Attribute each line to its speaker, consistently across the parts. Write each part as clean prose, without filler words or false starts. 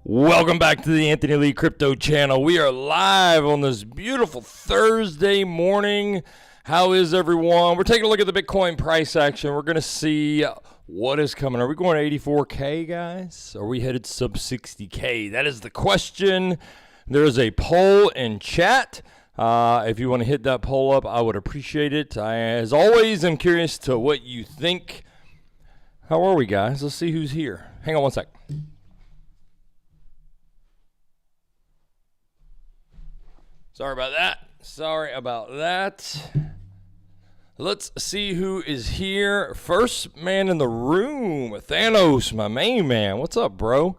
Speaker 1: Welcome back to the Anthony Lee Crypto Channel. We are live on this beautiful Thursday morning. How is everyone? We're taking a look at the Bitcoin price action. We're going to see what is coming. Are we going to 84K, guys? Are we headed sub 60K? That is the question. There is a poll in chat. If you want to hit that poll up, I would appreciate it. I, as always, am curious to what you think. How are we, guys? Let's see who's here. Hang on one sec. Sorry about that. Let's see who is here. First man in the room, Thanos, my main man. What's up, bro?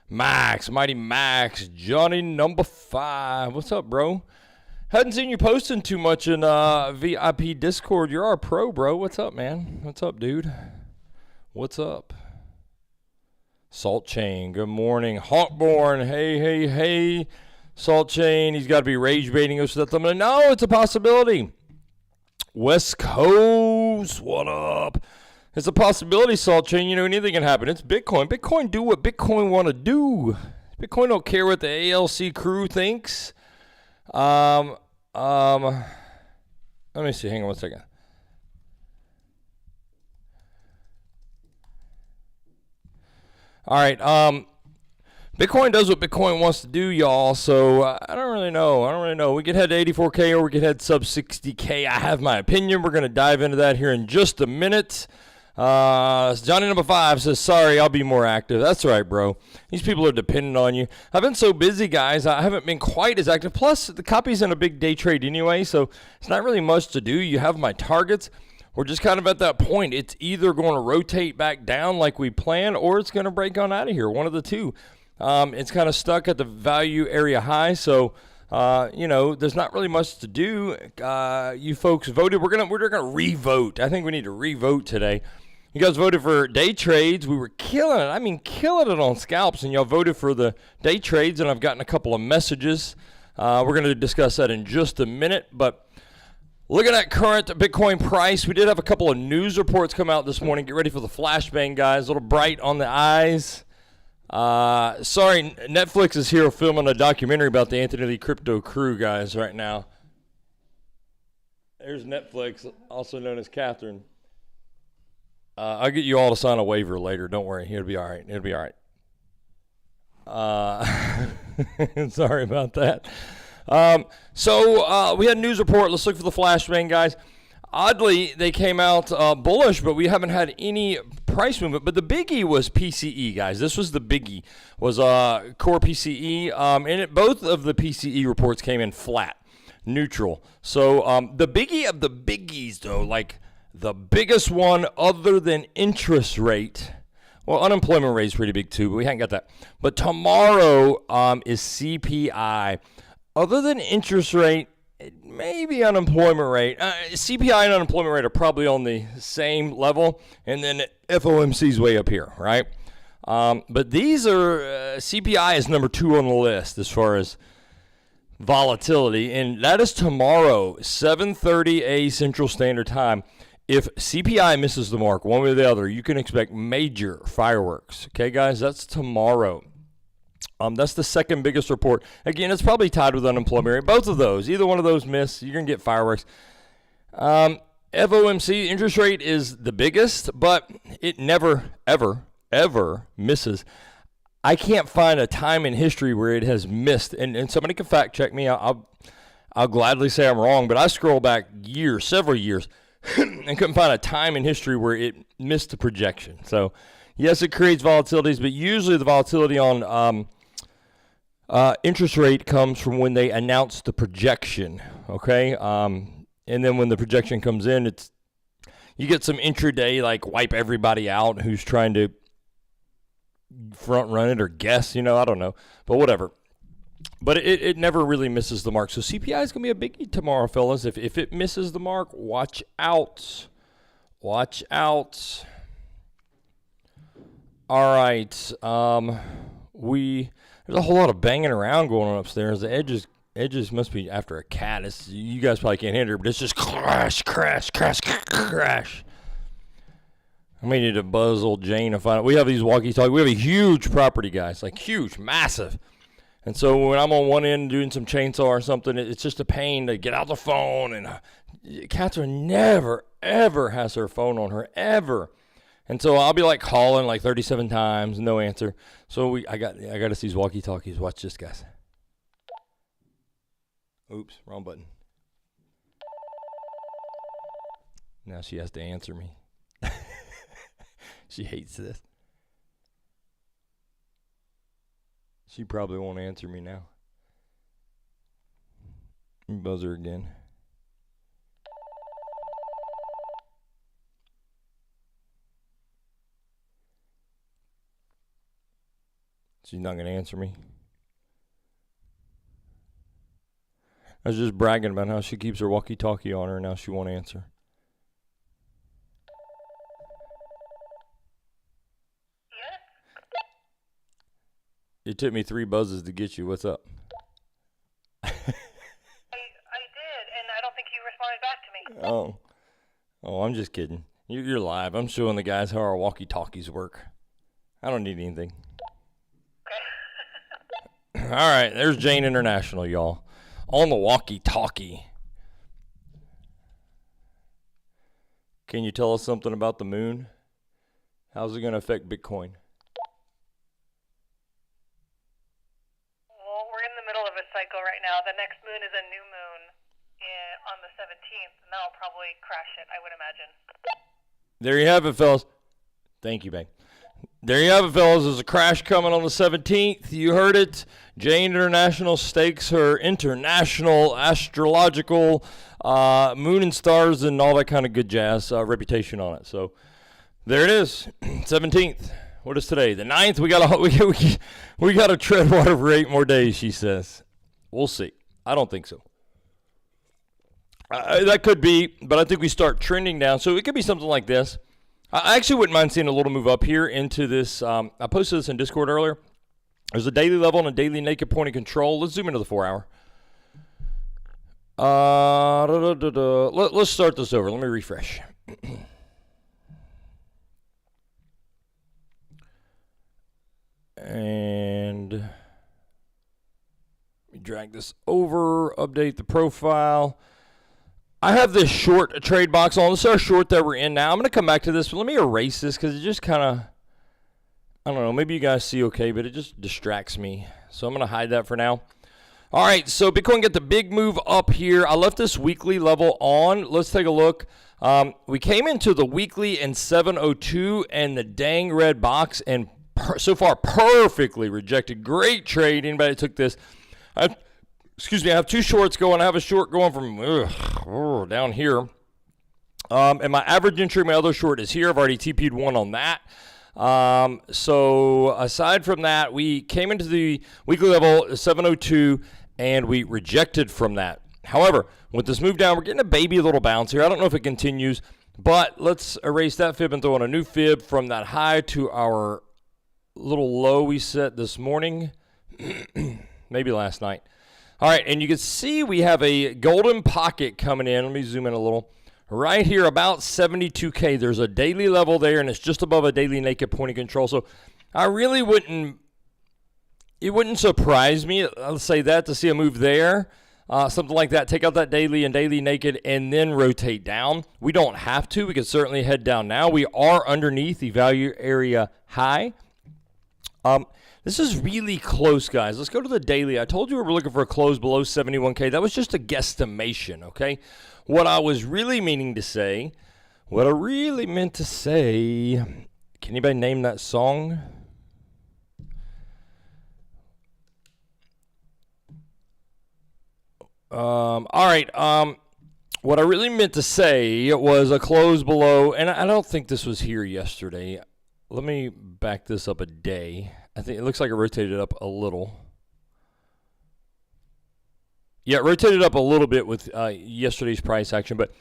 Speaker 1: Max, Mighty Max, Johnny number 5. What's up, bro? Hadn't seen you posting too much in VIP Discord. You're our pro, bro. What's up, man? What's up, dude? What's up? Salt Chain, good morning. Hawkborn, hey. Salt Chain, he's got to be rage baiting us with that. No, it's a possibility. West Coast, what up? It's a possibility, Salt Chain. You know, anything can happen. It's Bitcoin. Bitcoin do what Bitcoin want to do. Bitcoin don't care what the ALC crew thinks. Let me see. Hang on one second. All right. Bitcoin does what Bitcoin wants to do, y'all, so I don't really know. We could head to 84K or we could head sub 60K. I have my opinion. We're going to dive into that here in just a minute. Johnny number 5 says, sorry, I'll be more active. That's right, bro. These people are dependent on you. I've been so busy, guys. I haven't been quite as active. Plus, the copy's in a big day trade anyway, so it's not really much to do. You have my targets. We're just kind of at that point. It's either going to rotate back down like we planned or it's going to break on out of here, one of the two. It's kind of stuck at the value area high, so you know, there's not really much to do. You folks voted. We're gonna re-vote. I think we need to re-vote today. You guys voted for day trades. We were killing it. I mean, killing it on scalps, and y'all voted for the day trades. And I've gotten a couple of messages. We're gonna discuss that in just a minute. But looking at current Bitcoin price, we did have a couple of news reports come out this morning. Get ready for the flashbang, guys. A little bright on the eyes. Sorry, Netflix is here filming a documentary about the Anthony Lee Crypto crew, guys, right now. There's Netflix, also known as Catherine. I'll get you all to sign a waiver later. Don't worry. It'll be all right. Sorry about that. So we had a news report. Let's look for the flashbang, guys. Oddly, they came out bullish, but we haven't had any price movement. But the biggie was PCE, guys. This was the biggie, was core PCE. And both of the PCE reports came in flat, neutral. So the biggie of the biggies, though, like the biggest one other than interest rate, well, unemployment rate is pretty big too, but we haven't got that. But tomorrow is CPI. Other than interest rate, maybe unemployment rate. CPI and unemployment rate are probably on the same level, and then FOMC's way up here, right? But these are, CPI is number 2 on the list as far as volatility, and that is tomorrow, 7:30 a Central Standard Time. If CPI misses the mark one way or the other, you can expect major fireworks. Okay, guys, that's tomorrow. That's the second biggest report. Again, it's probably tied with unemployment rate. Both of those, either one of those miss, you're going to get fireworks. FOMC interest rate is the biggest, but it never, ever misses. I can't find a time in history where it has missed. And somebody can fact check me. I'll gladly say I'm wrong, but I scroll back years, several years, and couldn't find a time in history where it missed the projection. So, yes, it creates volatilities, but usually the volatility on interest rate comes from when they announce the projection, okay? And then when the projection comes in, you get some intraday, like wipe everybody out who's trying to front run it or guess, you know, I don't know, but whatever. But it never really misses the mark. So CPI is going to be a biggie tomorrow, fellas. If it misses the mark, watch out. Watch out. All right. There's a whole lot of banging around going on upstairs. The edges must be after a cat. You guys probably can't hear it, but it's just crash, crash, crash, crash. I may need to buzz old Jane and find out. We have these walkie-talkies. We have a huge property, guys, like huge, massive. And so when I'm on one end doing some chainsaw or something, it's just a pain to get out the phone. And Catherine never, ever has her phone on her, ever. And so I'll be like calling like 37 times, no answer. So I got us these walkie-talkies. Watch this, guys. Oops, wrong button. Now she has to answer me. She hates this. She probably won't answer me now. Buzz her again. She's not going to answer me. I was just bragging about how she keeps her walkie-talkie on her, and now she won't answer. It took me 3 buzzes to get you. What's up?
Speaker 2: I did, and I don't think you responded back to me.
Speaker 1: Oh, I'm just kidding. You're live. I'm showing the guys how our walkie-talkies work. I don't need anything.
Speaker 2: Okay.
Speaker 1: All right, there's Jane International, y'all. On the walkie-talkie. Can you tell us something about the moon? How's it going to affect Bitcoin?
Speaker 2: Well, we're in the middle of a cycle right now. The next moon is a new moon on the 17th, and that'll probably crash it, I would imagine.
Speaker 1: There you have it, fellas. Thank you, babe. There you have it, fellas. There's a crash coming on the 17th. You heard it. Jane International stakes her international astrological moon and stars and all that kind of good jazz reputation on it. So there it is, 17th. What is today? The 9th. We got to tread water for 8 more days, she says. We'll see. I don't think so. That could be, but I think we start trending down. So it could be something like this. I actually wouldn't mind seeing a little move up here into this. I posted this in Discord earlier. There's a daily level and a daily naked point of control. Let's zoom into the 4-hour. Let's start this over. Let me refresh. And let me drag this over, update the profile. I have this short trade box on. This is our short that we're in now. I'm going to come back to this, but let me erase this because it just kind of, I don't know, maybe you guys see okay, but it just distracts me. So I'm going to hide that for now. All right, so Bitcoin got the big move up here. I left this weekly level on. Let's take a look. We came into the weekly in 702 and the dang red box, and so far perfectly rejected. Great trade. Anybody that took this? Excuse me, I have 2 shorts going. I have a short going from down here. And my average entry, my other short is here. I've already TP'd one on that. So aside from that, we came into the weekly level 702 and we rejected from that. However, with this move down, we're getting a baby little bounce here. I don't know if it continues, but let's erase that fib and throw in a new fib from that high to our little low we set this morning, maybe last night. All right, and you can see we have a golden pocket coming in. Let me zoom in a little. Right here, about 72K. There's a daily level there, and it's just above a daily naked point of control. So I really wouldn't, it wouldn't surprise me, I'll say that, to see a move there. Something like that. Take out that daily and daily naked and then rotate down. We don't have to. We could certainly head down now. We are underneath the value area high. This is really close, guys. Let's go to the daily. I told you we were looking for a close below 71K. That was just a guesstimation, okay? What I was really meaning to say, what I really meant to say, can anybody name that song? All right. What I really meant to say was a close below, and I don't think this was here yesterday. Let me back this up a day. I think it looks like it rotated up a little. Yeah, it rotated up a little bit with yesterday's price action, but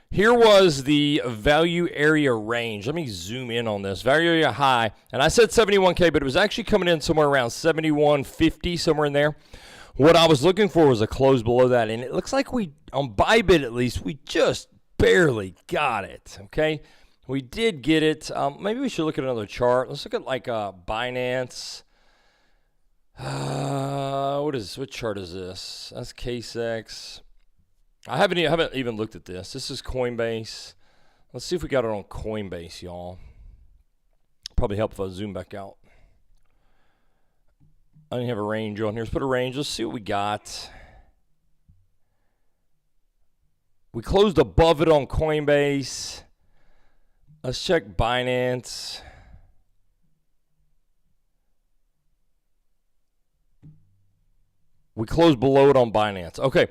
Speaker 1: here was the value area range. Let me zoom in on this. Value area high, and I said 71K, but it was actually coming in somewhere around 71.50, somewhere in there. What I was looking for was a close below that, and it looks like we, on Bybit at least, we just barely got it, okay? We did get it. Maybe we should look at another chart. Let's look at like Binance. What chart is this? That's KCEX. I haven't even looked at this. This is Coinbase. Let's see if we got it on Coinbase, y'all. Probably help if I zoom back out. I didn't have a range on here. Let's put a range. Let's see what we got. We closed above it on Coinbase. Let's check Binance. We closed below it on Binance. Okay,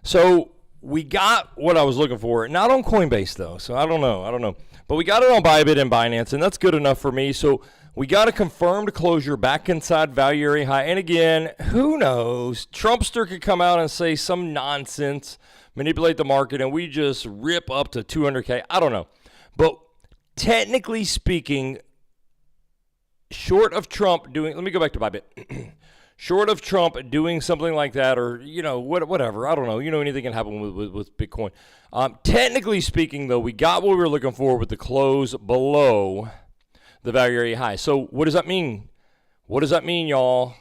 Speaker 1: so we got what I was looking for. Not on Coinbase, though, so I don't know. But we got it on Bybit and Binance, and that's good enough for me. So we got a confirmed closure back inside value area high. And again, who knows? Trumpster could come out and say some nonsense, manipulate the market, and we just rip up to 200K. I don't know. But technically speaking, short of Trump doing, let me go back to Bybit. Short of Trump doing something like that, or, whatever, I don't know. Anything can happen with Bitcoin. Technically speaking, though, we got what we were looking for with the close below the value area high. So what does that mean? What does that mean, y'all?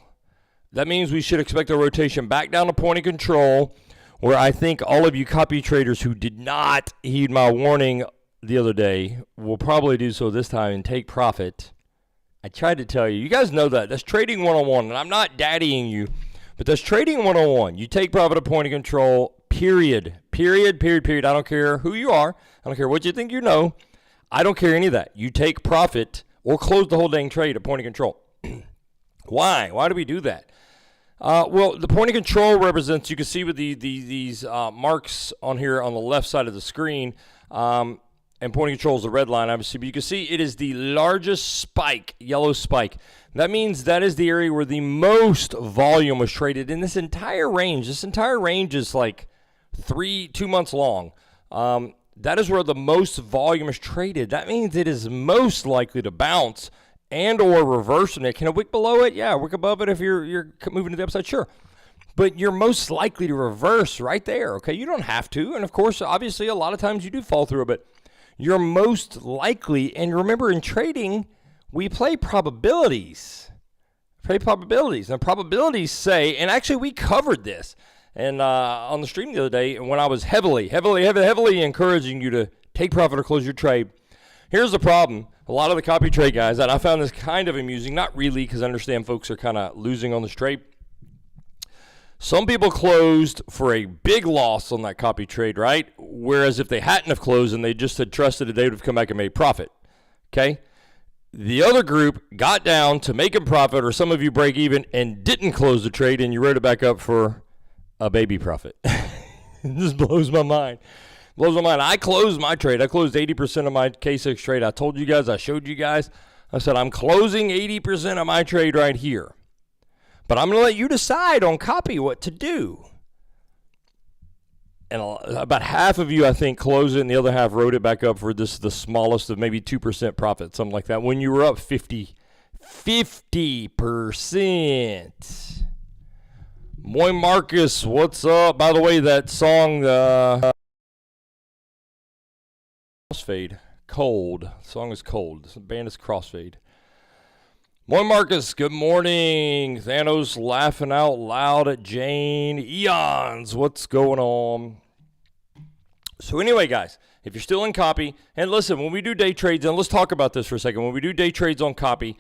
Speaker 1: That means we should expect a rotation back down to point of control, where I think all of you copy traders who did not heed my warning the other day will probably do so this time and take profit. I tried to tell you. You guys know that. That's trading 101, and I'm not daddying you, but that's trading 101. You take profit at point of control, period. Period. I don't care who you are. I don't care what you think you know. I don't care any of that. You take profit or close the whole dang trade at point of control. Why? Why do we do that? Well, the point of control represents, you can see with these marks on here on the left side of the screen, and point of control is the red line, obviously, but you can see it is the largest spike, yellow spike. That means that is the area where the most volume was traded in this entire range. This entire range is like 2 months long. That is where the most volume is traded. That means it is most likely to bounce and or reverse. And can a wick below it? Yeah, a wick above it if you're moving to the upside, sure. But you're most likely to reverse right there, okay? You don't have to. And, of course, obviously, a lot of times you do fall through a bit. You're most likely, and remember in trading, we play probabilities. And probabilities say, and actually we covered this and on the stream the other day when I was heavily encouraging you to take profit or close your trade. Here's the problem. A lot of the copy trade guys, and I found this kind of amusing, not really because I understand folks are kind of losing on this trade. Some people closed for a big loss on that copy trade, right? Whereas if they hadn't have closed and they just had trusted it, they would have come back and made profit, okay? The other group got down to making profit, or some of you break even and didn't close the trade, and you wrote it back up for a baby profit. It just blows my mind. I closed my trade. I closed 80% of my KCEX trade. I told you guys, I showed you guys. I said, I'm closing 80% of my trade right here. But I'm going to let you decide on copy what to do. And about half of you, I think, closed it, and the other half wrote it back up for the smallest of maybe 2% profit, something like that, when you were up 50%. Moy Marcus, what's up? By the way, that song, Crossfade, Cold. The song is Cold. The band is Crossfade. Moy Marcus, good morning. Thanos laughing out loud at Jane. Eons, what's going on? So anyway, guys, if you're still in copy, and listen, when we do day trades, and let's talk about this for a second. When we do day trades on copy,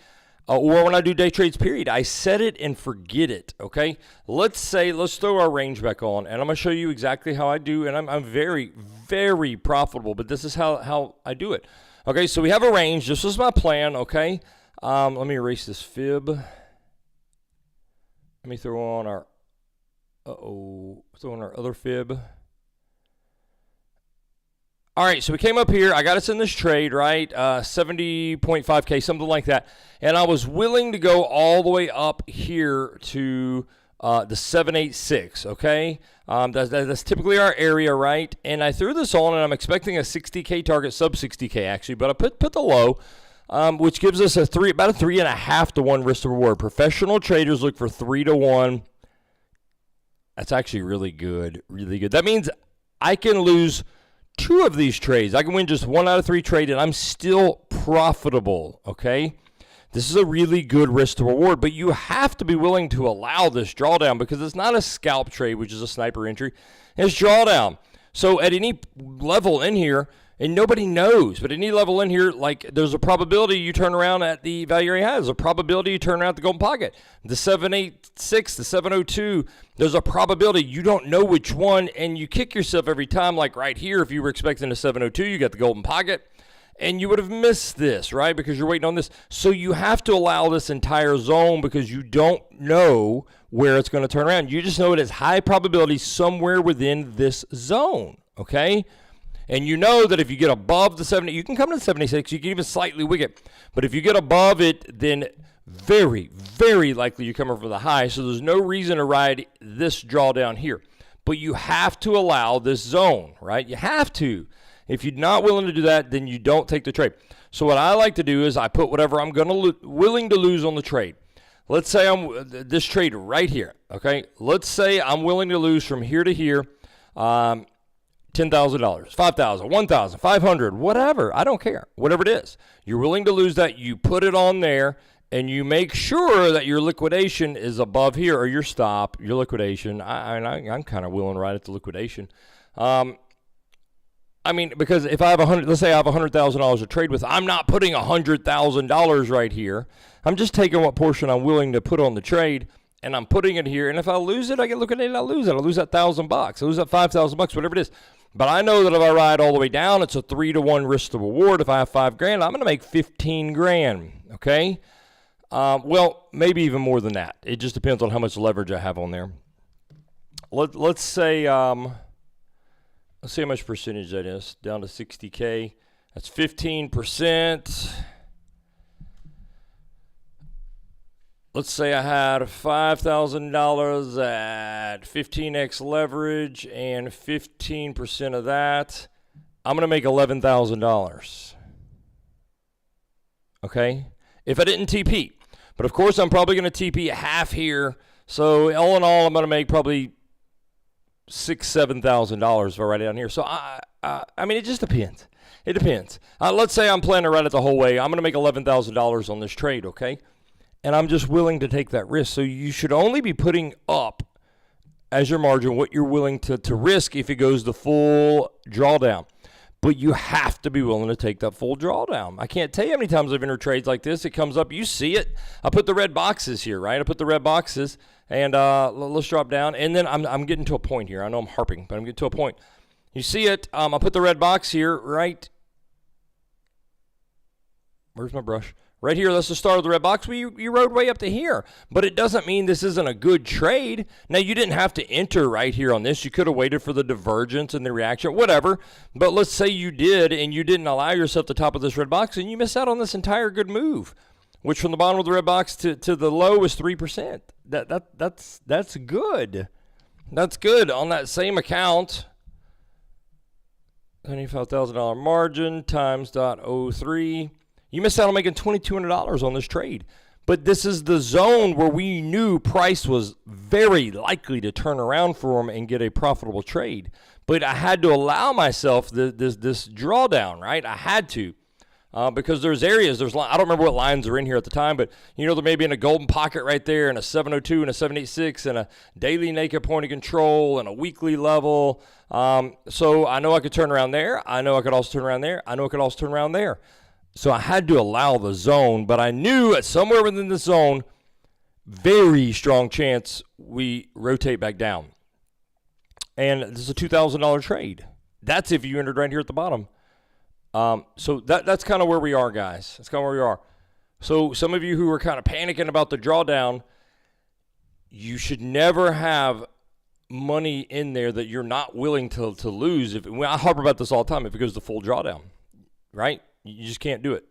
Speaker 1: or when I do day trades, period, I set it and forget it, okay? Let's throw our range back on, and I'm going to show you exactly how I do, and I'm very, very profitable, but this is how I do it. Okay, so we have a range. This was my plan, okay? Let me erase this fib. Let me throw on our, other fib. All right, so we came up here. I got us in this trade, right? 70.5K, something like that. And I was willing to go all the way up here to the 786, okay? That's typically our area, right? And I threw this on, and I'm expecting a 60K target, sub 60K actually, but I put the low. Which gives us about a 3.5 to 1 risk to reward. Professional traders look for 3 to 1. That's actually really good, really good. That means I can lose 2 of these trades. I can win just 1 out of 3 trades, and I'm still profitable, okay? This is a really good risk to reward, but you have to be willing to allow this drawdown because it's not a scalp trade, which is a sniper entry. It's drawdown. So at any level in here, and nobody knows, but any level in here, like there's a probability you turn around at the value area high. There's a probability you turn around at the golden pocket. The 786, the 702, there's a probability you don't know which one, and you kick yourself every time. Like right here, if you were expecting a 702, you got the golden pocket, and you would have missed this, right? Because you're waiting on this. So you have to allow this entire zone because you don't know where it's going to turn around. You just know it is high probability somewhere within this zone, okay? And you know that if you get above the 70, you can come to the 76, you can even slightly wig it. But if you get above it, then very, very likely you're coming from the high. So there's no reason to ride this drawdown here. But you have to allow this zone, right? You have to. If you're not willing to do that, then you don't take the trade. So what I like to do is I put whatever I'm willing to lose on the trade. Let's say I'm this trade right here, okay? Let's say I'm willing to lose from here to here. $10,000, $5,000, $1,000, $500, whatever. I don't care. Whatever it is. You're willing to lose that. You put it on there, and you make sure that your liquidation is above here, or your stop, your liquidation. I'm kind of willing right at the liquidation. I mean, because if I have let's say I have $100,000 to trade with, I'm not putting $100,000 right here. I'm just taking what portion I'm willing to put on the trade, and I'm putting it here. And if I lose it, I get liquidated. I lose it. I lose that $1,000. I lose that $5,000, whatever it is. But I know that if I ride all the way down, it's a 3-to-1 risk to reward. If I have $5,000, I'm going to make $15,000. Okay. Well, maybe even more than that. It just depends on how much leverage I have on there. Let's say let's see how much percentage that is. Down to 60K. That's 15%. Let's say I had $5,000 at 15x leverage and 15% of that. I'm going to make $11,000. Okay? If I didn't TP. But of course, I'm probably going to TP half here. So all in all, I'm going to make probably $6,000, $7,000 if I write it down here. So I mean, it just depends. It depends. Let's say I'm planning to ride it the whole way. I'm going to make $11,000 on this trade, okay? And I'm just willing to take that risk. So you should only be putting up as your margin what you're willing to risk if it goes the full drawdown. But you have to be willing to take that full drawdown. I can't tell you how many times I've entered trades like this. It comes up. You see it. I put the red boxes here, right? I put the red boxes. And let's drop down. And then I'm getting to a point here. I know I'm harping, but I'm getting to a point. You see it. I put the red box here, right? Where's my brush? Right here, that's the start of the red box. Well, you rode way up to here. But it doesn't mean this isn't a good trade. Now, you didn't have to enter right here on this. You could have waited for the divergence and the reaction, whatever. But let's say you did, and you didn't allow yourself the top of this red box, and you miss out on this entire good move, which from the bottom of the red box to the low is 3%. That's good. That's good on that same account. $25,000 margin times .03. You missed out on making $2,200 on this trade. But this is the zone where we knew price was very likely to turn around for him and get a profitable trade. But I had to allow myself this drawdown, right? I had to. Because there's areas, I don't remember what lines are in here at the time, but you know there may be in a golden pocket right there, and a 702 and a 786 and a daily naked point of control and a weekly level. So I know I could turn around there. I know I could also turn around there. I know I could also turn around there. So I had to allow the zone, but I knew that somewhere within the zone, very strong chance we rotate back down. And this is a $2,000 trade. That's if you entered right here at the bottom. So that's kind of where we are, guys. That's kind of where we are. So some of you who are kind of panicking about the drawdown, you should never have money in there that you're not willing to lose. I harp about this all the time. If it goes to full drawdown, right? You just can't do it.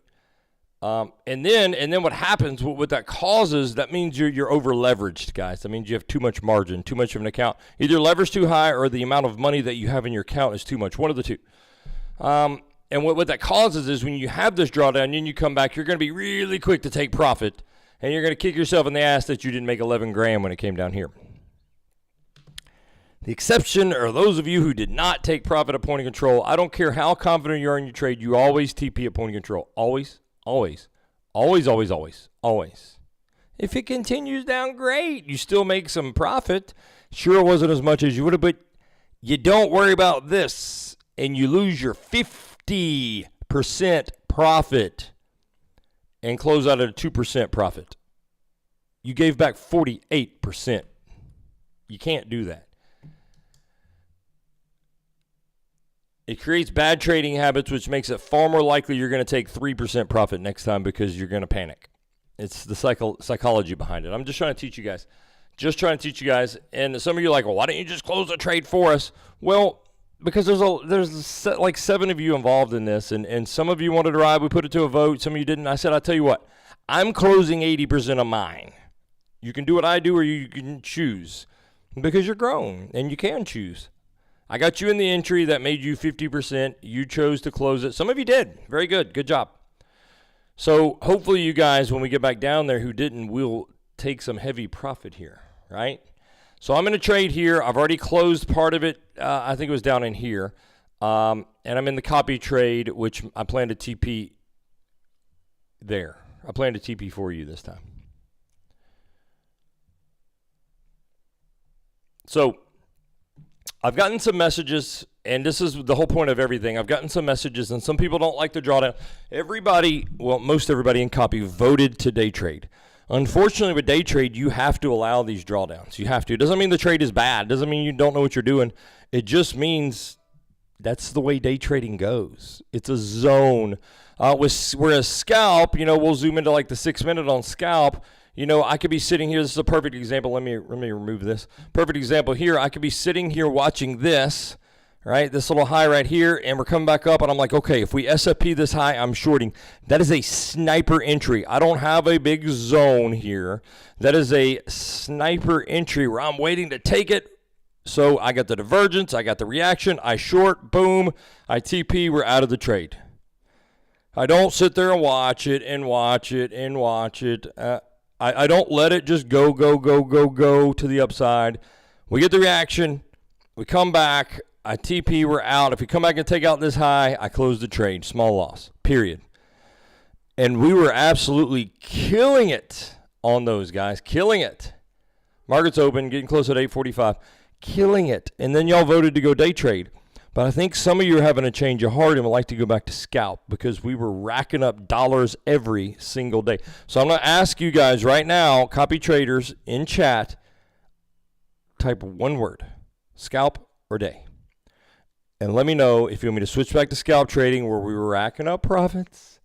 Speaker 1: And then what happens, what that causes, that means you're over leveraged, guys. That means you have too much margin, too much of an account. Either leverage too high or the amount of money that you have in your account is too much. One of the two. And what that causes is when you have this drawdown and you come back, you're going to be really quick to take profit, and you're going to kick yourself in the ass that you didn't make $11,000 when it came down here. The exception are those of you who did not take profit at point of control. I don't care how confident you are in your trade. You always TP at point of control. Always, always, always, always, always, always. If it continues down, great. You still make some profit. Sure, it wasn't as much as you would have, but you don't worry about this, and you lose your 50% profit and close out at a 2% profit. You gave back 48%. You can't do that. It creates bad trading habits, which makes it far more likely you're going to take 3% profit next time because you're going to panic. It's the psychology behind it. I'm just trying to teach you guys. And some of you are like, well, why don't you just close the trade for us? Well, because there's like 7 of you involved in this, and some of you wanted to ride. We put it to a vote. Some of you didn't. I said, I'll tell you what. I'm closing 80% of mine. You can do what I do, or you can choose, because you're grown, and you can choose. I got you in the entry that made you 50%. You chose to close it. Some of you did. Very good. Good job. So hopefully you guys, when we get back down there who didn't, will take some heavy profit here, right? So I'm going to trade here. I've already closed part of it. I think it was down in here. And I'm in the copy trade, which I plan to TP there. I plan to TP for you this time. So I've gotten some messages, and this is the whole point of everything. I've gotten some messages, and some people don't like the drawdown. Everybody, well, most everybody in copy voted to day trade. Unfortunately, with day trade, you have to allow these drawdowns. You have to. It doesn't mean the trade is bad. It doesn't mean you don't know what you're doing. It just means that's the way day trading goes. It's a zone. Whereas scalp, we'll zoom into like the 6 minute on scalp. I could be sitting here. This is a perfect example. Let me remove this. Perfect example here. I could be sitting here watching this, right? This little high right here, and we're coming back up, and I'm like, okay, if we SFP this high, I'm shorting. That is a sniper entry. I don't have a big zone here. That is a sniper entry where I'm waiting to take it. So I got the divergence. I got the reaction. I short. Boom. I TP. We're out of the trade. I don't sit there and watch it and watch it and watch it. I don't let it just go to the upside. We get the reaction. We come back. I TP. We're out. If we come back and take out this high, I close the trade. Small loss. Period. And we were absolutely killing it on those guys. Killing it. Market's open. Getting close at 8:45. Killing it. And then y'all voted to go day trade. But I think some of you are having a change of heart and would like to go back to scalp because we were racking up dollars every single day. So I'm going to ask you guys right now, copy traders in chat, type one word, scalp or day. And let me know if you want me to switch back to scalp trading where we were racking up profits,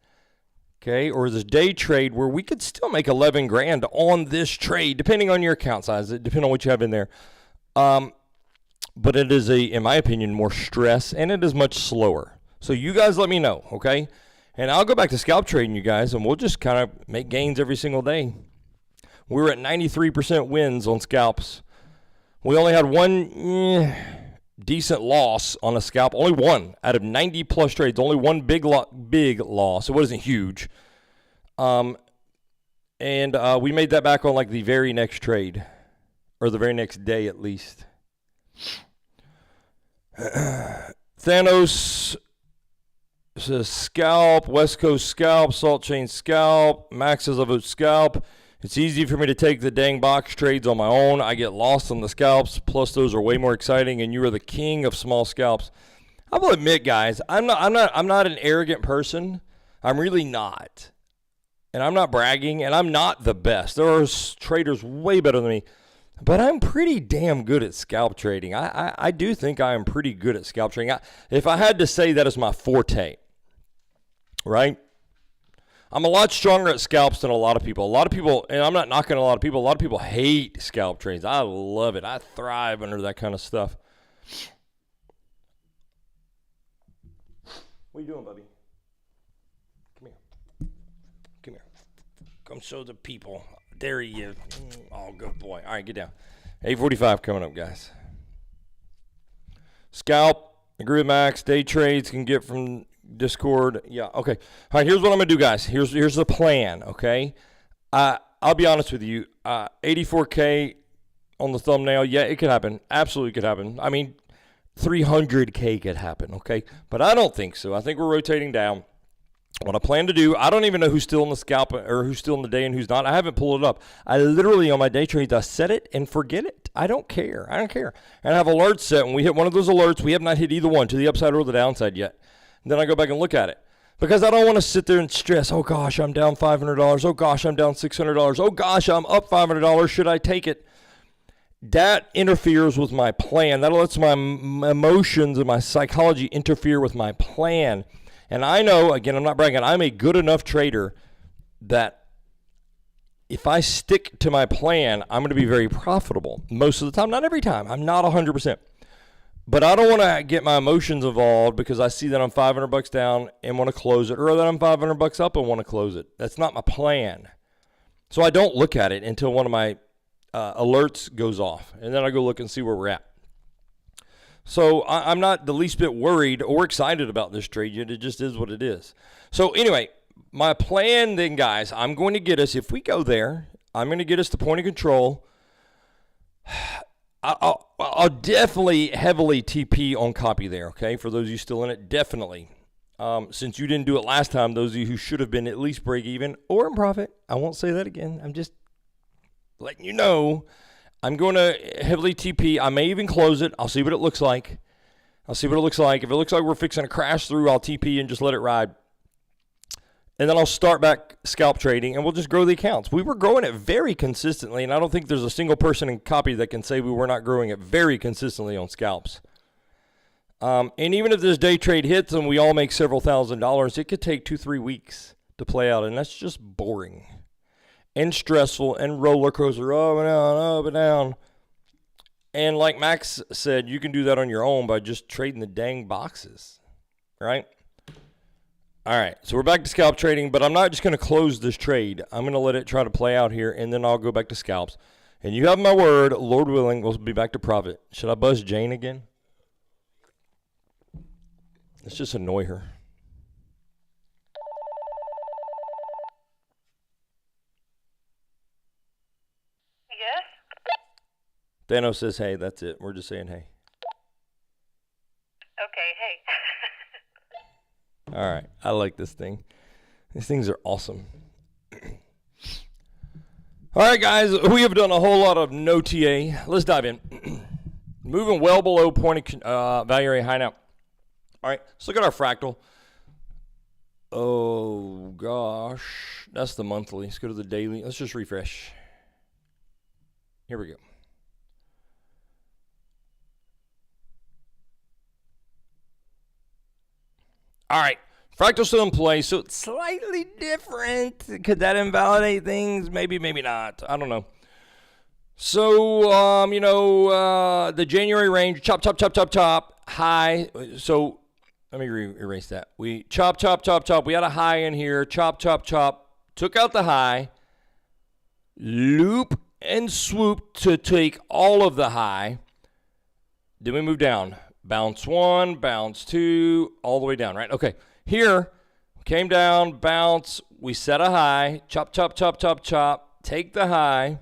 Speaker 1: okay, or this day trade where we could still make 11 grand on this trade, depending on your account size, depending on what you have in there. But it is, in my opinion, more stress, and it is much slower. So you guys let me know, okay? And I'll go back to scalp trading, you guys, and we'll just kind of make gains every single day. We were at 93% wins on scalps. We only had one decent loss on a scalp. Only one out of 90-plus trades. Only one big loss. It wasn't huge. And we made that back on, like, the very next trade, or the very next day at least. Thanos says scalp, West Coast scalp, Salt Chain scalp, Max says I vote scalp. It's easy for me to take the dang box trades on my own. I get lost on the scalps, plus those are way more exciting, and you are the king of small scalps. I will admit, guys, I'm not an arrogant person. I'm really not. And I'm not bragging, and I'm not the best. There are traders way better than me. But I'm pretty damn good at scalp trading. I do think I am pretty good at scalp trading. If I had to say that is my forte, right? I'm a lot stronger at scalps than a lot of people. A lot of people, and I'm not knocking a lot of people hate scalp trades. I love it. I thrive under that kind of stuff. What are you doing, Bubby? Come here. Come here. Come show the people. There he is. Oh, good boy. All right, get down. 8:45 coming up, guys. Scalp, agree with Max. Day trades can get from Discord. Yeah, okay. All right, here's what I'm going to do, guys. Here's the plan, okay? I'll be honest with you. 84K on the thumbnail. Yeah, it could happen. Absolutely could happen. I mean, 300K could happen, okay? But I don't think so. I think we're rotating down. What I plan to do, I don't even know who's still in the scalp or who's still in the day and who's not. I haven't pulled it up. I literally, on my day trades, I set it and forget it. I don't care. I don't care. And I have alerts set. When we hit one of those alerts, we have not hit either one, to the upside or the downside yet. And then I go back and look at it. Because I don't want to sit there and stress, oh gosh, I'm down $500. Oh gosh, I'm down $600. Oh gosh, I'm up $500. Should I take it? That interferes with my plan. That lets my emotions and my psychology interfere with my plan. And I know, again, I'm not bragging, I'm a good enough trader that if I stick to my plan, I'm going to be very profitable most of the time. Not every time. I'm not 100%. But I don't want to get my emotions involved because I see that I'm $500 down and want to close it, or that I'm $500 up and want to close it. That's not my plan. So I don't look at it until one of my alerts goes off, and then I go look and see where we're at. So I'm not the least bit worried or excited about this trade yet. It just is what it is. So anyway, my plan then, guys, I'm going to get us, if we go there, I'm going to get us to point of control. I'll definitely heavily TP on copy there, okay? For those of you still in it, definitely. Since you didn't do it last time, those of you who should have been at least break even or in profit, I won't say that again. I'm just letting you know. I'm going to heavily TP. I may even close it. I'll see what it looks like. If it looks like we're fixing to crash through, I'll TP and just let it ride. And then I'll start back scalp trading, and we'll just grow the accounts. We were growing it very consistently, and I don't think there's a single person in copy that can say we were not growing it very consistently on scalps. And even if this day trade hits and we all make several $1,000s, it could take 2-3 weeks to play out, and that's just boring and stressful and roller coaster, up and down, up and down. And like Max said, you can do that on your own by just trading the dang boxes, right? All right, so we're back to scalp trading, but I'm not just going to close this trade. I'm going to let it try to play out here, and then I'll go back to scalps. And you have my word, Lord willing, we'll be back to profit. Should I buzz Jane again? Let's just annoy her.
Speaker 2: Yes?
Speaker 1: Thanos says, hey, that's it. We're just saying, hey.
Speaker 2: Okay, hey.
Speaker 1: All right, I like this thing. These things are awesome. All right, guys, we have done a whole lot of no TA. Let's dive in. Moving well below point of value area high now. All right, let's look at our fractal. Oh, gosh. That's the monthly. Let's go to the daily. Let's just refresh. Here we go. All right, fractal still in play, so it's slightly different. Could that invalidate things? Maybe, maybe not. I don't know. So, the January range, chop, chop, chop, chop, chop, high. So, let me erase that. We chop, chop, chop, chop. We had a high in here. Chop, chop, chop. Took out the high. Loop and swoop to take all of the high. Then we move down. Bounce 1, bounce 2, all the way down, right? Okay, here, came down, bounce, we set a high, chop, chop, chop, chop, chop, take the high,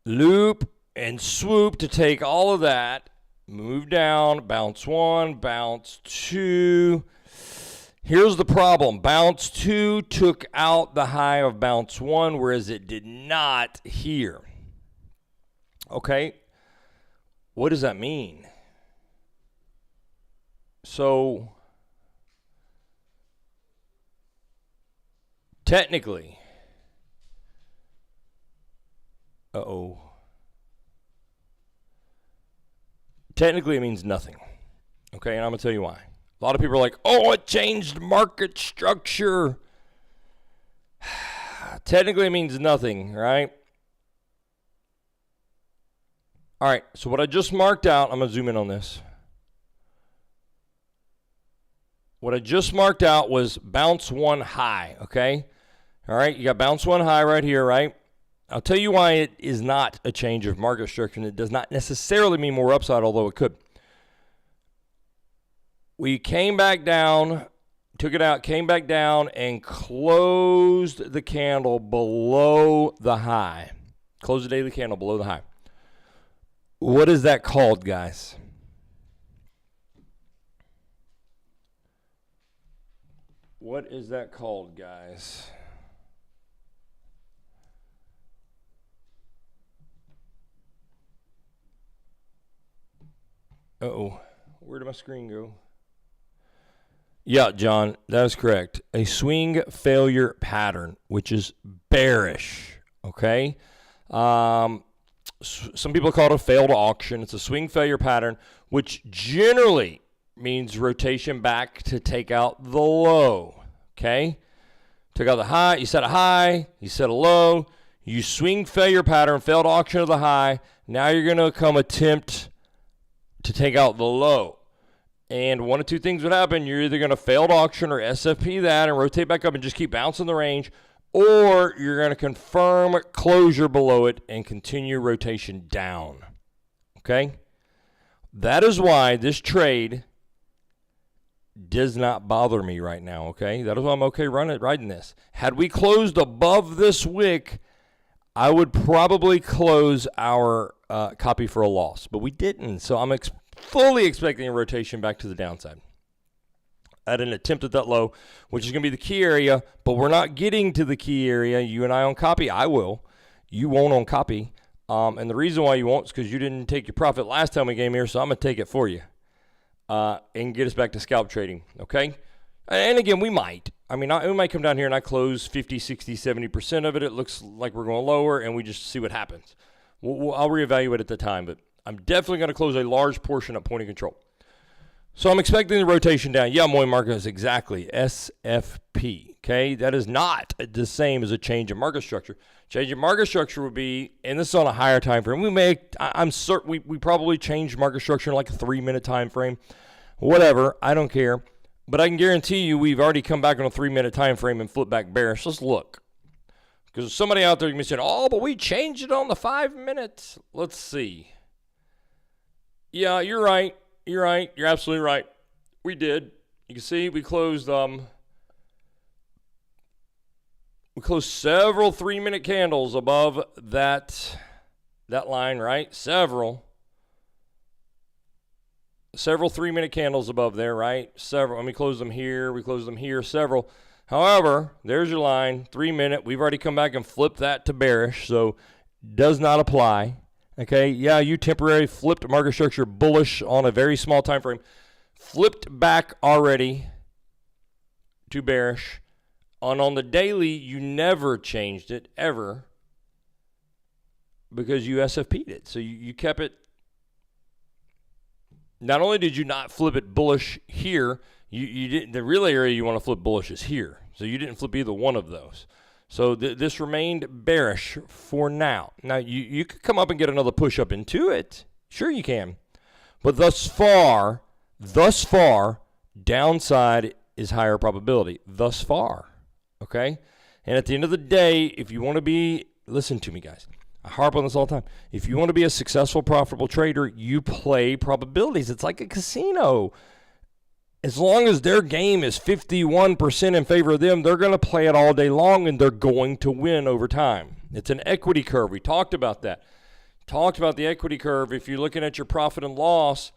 Speaker 1: loop and swoop to take all of that, move down, bounce 1, bounce 2. Here's the problem. Bounce 2 took out the high of bounce 1, whereas it did not here. Okay, what does that mean? So, technically, technically it means nothing, okay, and I'm going to tell you why. A lot of people are like, oh, it changed market structure. Technically it means nothing, right? All right, so what I just marked out, I'm going to zoom in on this. What I just marked out was bounce 1 high, okay? All right, you got bounce 1 high right here, right? I'll tell you why it is not a change of market structure, and it does not necessarily mean more upside, although it could. We came back down, took it out, came back down, and closed the candle below the high. Close the daily candle below the high. What is that called, guys? What is that called, guys? Uh-oh. Where did my screen go? Yeah, John, that is correct. A swing failure pattern, which is bearish, okay? Some people call it a failed auction. It's a swing failure pattern, which generally means rotation back to take out the low, okay? Took out the high, you set a high, you set a low, you swing failure pattern, failed auction of the high. Now you're going to come attempt to take out the low. And one of two things would happen. You're either going to failed auction or SFP that and rotate back up and just keep bouncing the range, or you're going to confirm closure below it and continue rotation down. Okay? That is why this trade does not bother me right now, okay? That is why I'm okay riding this. Had we closed above this wick, I would probably close our copy for a loss, but we didn't. So I'm fully expecting a rotation back to the downside at an attempt at that low, which is going to be the key area, but we're not getting to the key area. You and I on copy. I will. You won't on copy. And the reason why you won't is because you didn't take your profit last time we came here, so I'm going to take it for you and get us back to scalp trading, okay? And again, we might. I mean, we might come down here and I close 50, 60, 70% of it. It looks like we're going lower, and we just see what happens. I'll reevaluate at the time, but I'm definitely going to close a large portion at point of control. So I'm expecting the rotation down. Yeah, Moy Marcos, exactly. SFP, okay? That is not the same as a change in market structure. Change in market structure would be, and this is on a higher time frame. I'm certain we probably changed market structure in like a 3-minute time frame. Whatever, I don't care. But I can guarantee you we've already come back on a 3-minute time frame and flipped back bearish. Let's look. Because somebody out there can be saying, oh, but we changed it on the 5 minutes. Let's see. Yeah, you're right. You're right. You're absolutely right. We did. You can see we closed several 3-minute candles above that line, right? Several 3-minute candles above there, right? Several. And we closed them here. We closed them here. Several. However, there's your line, 3-minute. We've already come back and flipped that to bearish, so does not apply. Okay, yeah, you temporarily flipped market structure bullish on a very small time frame. Flipped back already to bearish. And on the daily, you never changed it, ever, because you SFP'd it. So you kept it. Not only did you not flip it bullish here, you didn't. The real area you want to flip bullish is here. So you didn't flip either one of those. So this remained bearish for now. Now, you could come up and get another push up into it. Sure you can. But thus far, downside is higher probability. Thus far. Okay? And at the end of the day, if you want to be, listen to me, guys. I harp on this all the time. If you want to be a successful, profitable trader, you play probabilities. It's like a casino. As long as their game is 51% in favor of them, they're going to play it all day long, and they're going to win over time. It's an equity curve. We talked about that. Talked about the equity curve. If you're looking at your profit and loss,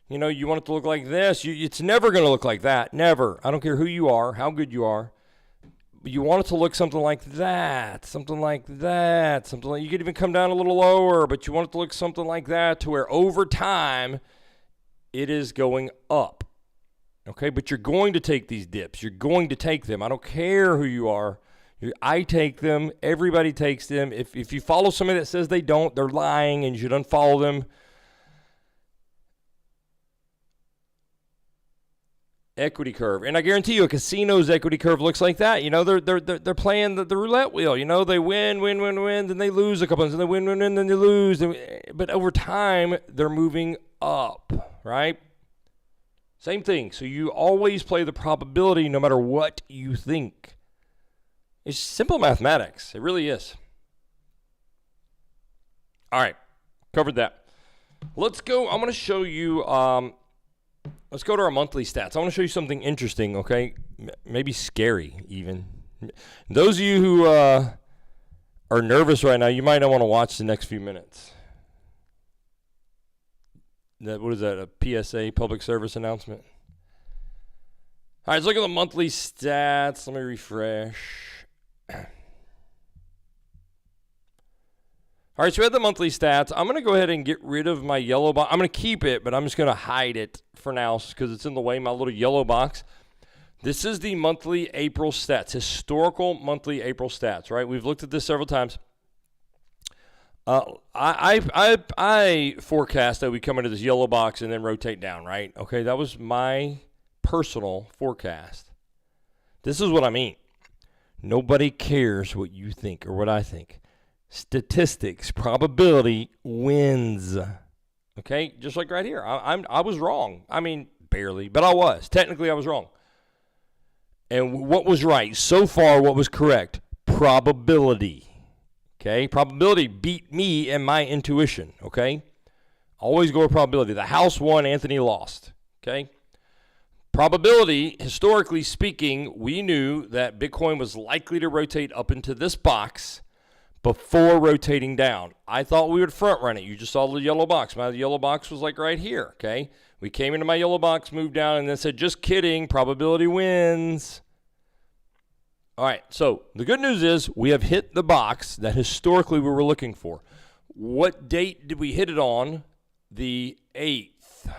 Speaker 1: you want it to look like this. It's never going to look like that. Never. I don't care who you are, how good you are. You want it to look something like that, something like that, something like, you could even come down a little lower, but you want it to look something like that to where over time it is going up. Okay, but you're going to take these dips. You're going to take them. I don't care who you are. I take them. Everybody takes them. If you follow somebody that says they don't, they're lying, and you should unfollow them. Equity curve, and I guarantee you, a casino's equity curve looks like that. They're playing the roulette wheel. They win, then they lose a couple, and then they win, then they lose. But over time, they're moving up, right? Same thing. So you always play the probability no matter what you think. It's simple mathematics. It really is. All right. Covered that. Let's go. I'm going to show you, let's go to our monthly stats. I want to show you something interesting, okay? Maybe scary even. Those of you who are nervous right now, you might not want to watch the next few minutes. What is that, a PSA, public service announcement? All right, let's look at the monthly stats. Let me refresh. All right, so we have the monthly stats. I'm going to go ahead and get rid of my yellow box. I'm going to keep it, but I'm just going to hide it for now because it's in the way, my little yellow box. This is the monthly April stats, historical monthly April stats, right? We've looked at this several times. I forecast that we come into this yellow box and then rotate down, right? Okay, that was my personal forecast. This is what I mean. Nobody cares what you think or what I think. Statistics, probability wins. Okay, just like right here. I was wrong. I mean, barely, but I was. Technically, I was wrong. And what was right? So far, what was correct? Probability. Okay, probability beat me and my intuition, okay? Always go with probability. The house won, Anthony lost, okay? Probability, historically speaking, we knew that Bitcoin was likely to rotate up into this box before rotating down. I thought we would front run it. You just saw the yellow box. My yellow box was like right here, okay? We came into my yellow box, moved down, and then said, just kidding, probability wins. All right, so the good news is we have hit the box that historically we were looking for. What date did we hit it on? The 8th.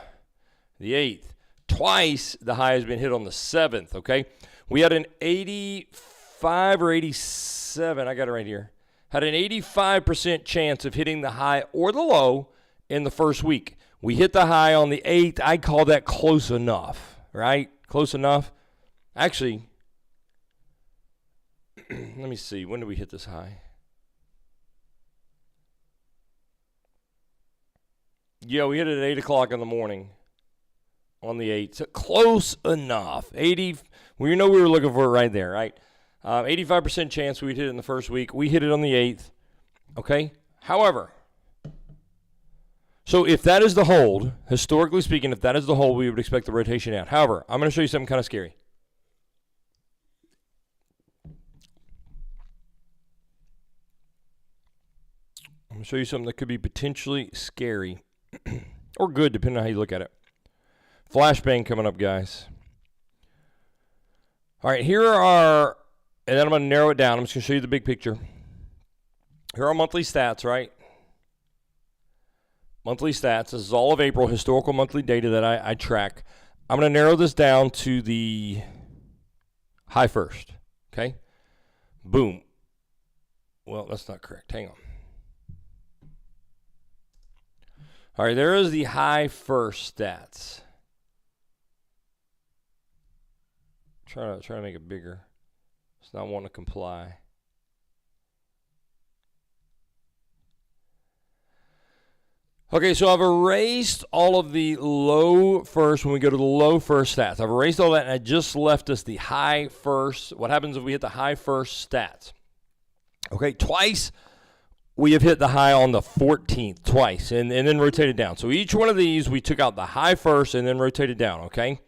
Speaker 1: The 8th. Twice the high has been hit on the 7th, okay? We had an 85 or 87, I got it right here, had an 85% chance of hitting the high or the low in the first week. We hit the high on the 8th. I call that close enough, right? Close enough. Actually, let me see. When did we hit this high? Yeah, we hit it at 8 o'clock in the morning on the 8th. So close enough. 80. Well, you know we were looking for it right there, right? 85% chance we'd hit it in the first week. We hit it on the 8th. Okay? However, so if that is the hold, historically speaking, if that is the hold, we would expect the rotation out. However, I'm going to show you something kind of scary. I'm going to show you something that could be potentially scary or good, depending on how you look at it. Flashbang coming up, guys. All right, here are, and then I'm going to narrow it down. I'm just going to show you the big picture. Here are monthly stats, right? Monthly stats. This is all of April, historical monthly data that I track. I'm going to narrow this down to the high first, okay? Boom. Well, that's not correct. Hang on. All right, there is the high first stats. Try to make it bigger. It's not wanting to comply. Okay, so I've erased all of the low first when we go to the low first stats. I've erased all that, and I just left us the high first. What happens if we hit the high first stats? Okay, twice we have hit the high on the 14th, twice, and then rotated down. So each one of these, we took out the high first and then rotated down, okay?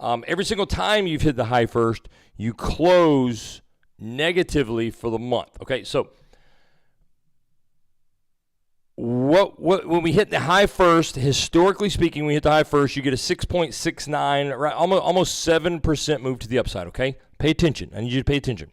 Speaker 1: Every single time you've hit the high first, you close negatively for the month, okay? So when we hit the high first, historically speaking, we hit the high first, you get a 6.69, right, almost 7% move to the upside, okay? Pay attention. I need you to pay attention.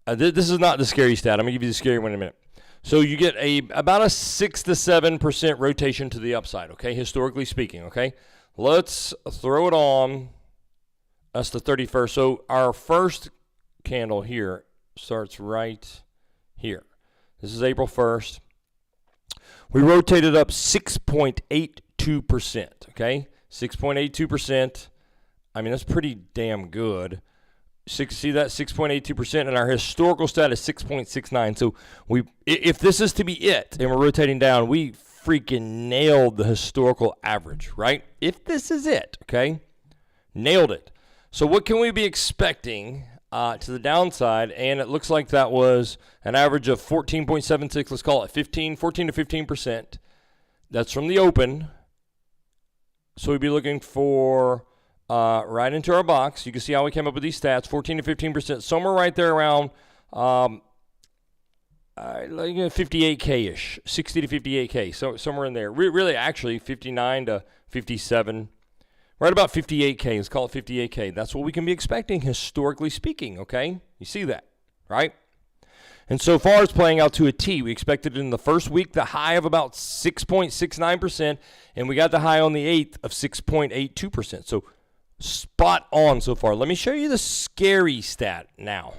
Speaker 1: This is not the scary stat. I'm going to give you the scary one in a minute. So you get about a 6 to 7% rotation to the upside, okay, historically speaking, okay? Let's throw it on. That's the 31st. So our first candle here starts right here. This is April 1st. We rotated up 6.82%, okay? 6.82%. I mean, that's pretty damn good. See that 6.82%, and our historical stat is 6.69. So if this is to be it, and we're rotating down, we freaking nailed the historical average, right? If this is it, okay, nailed it. So what can we be expecting to the downside? And it looks like that was an average of 14.76. Let's call it 14 to 15%. That's from the open. So we'd be looking for right into our box. You can see how we came up with these stats, 14 to 15%, somewhere right there around like 58K-ish, 60 to 58K, so somewhere in there. Really, actually, 59 to 57. Right about 58K. Let's call it 58K. That's what we can be expecting, historically speaking, okay? You see that, right? And so far, it's playing out to a T. We expected in the first week the high of about 6.69%, and we got the high on the 8th of 6.82%. So spot on so far. Let me show you the scary stat now.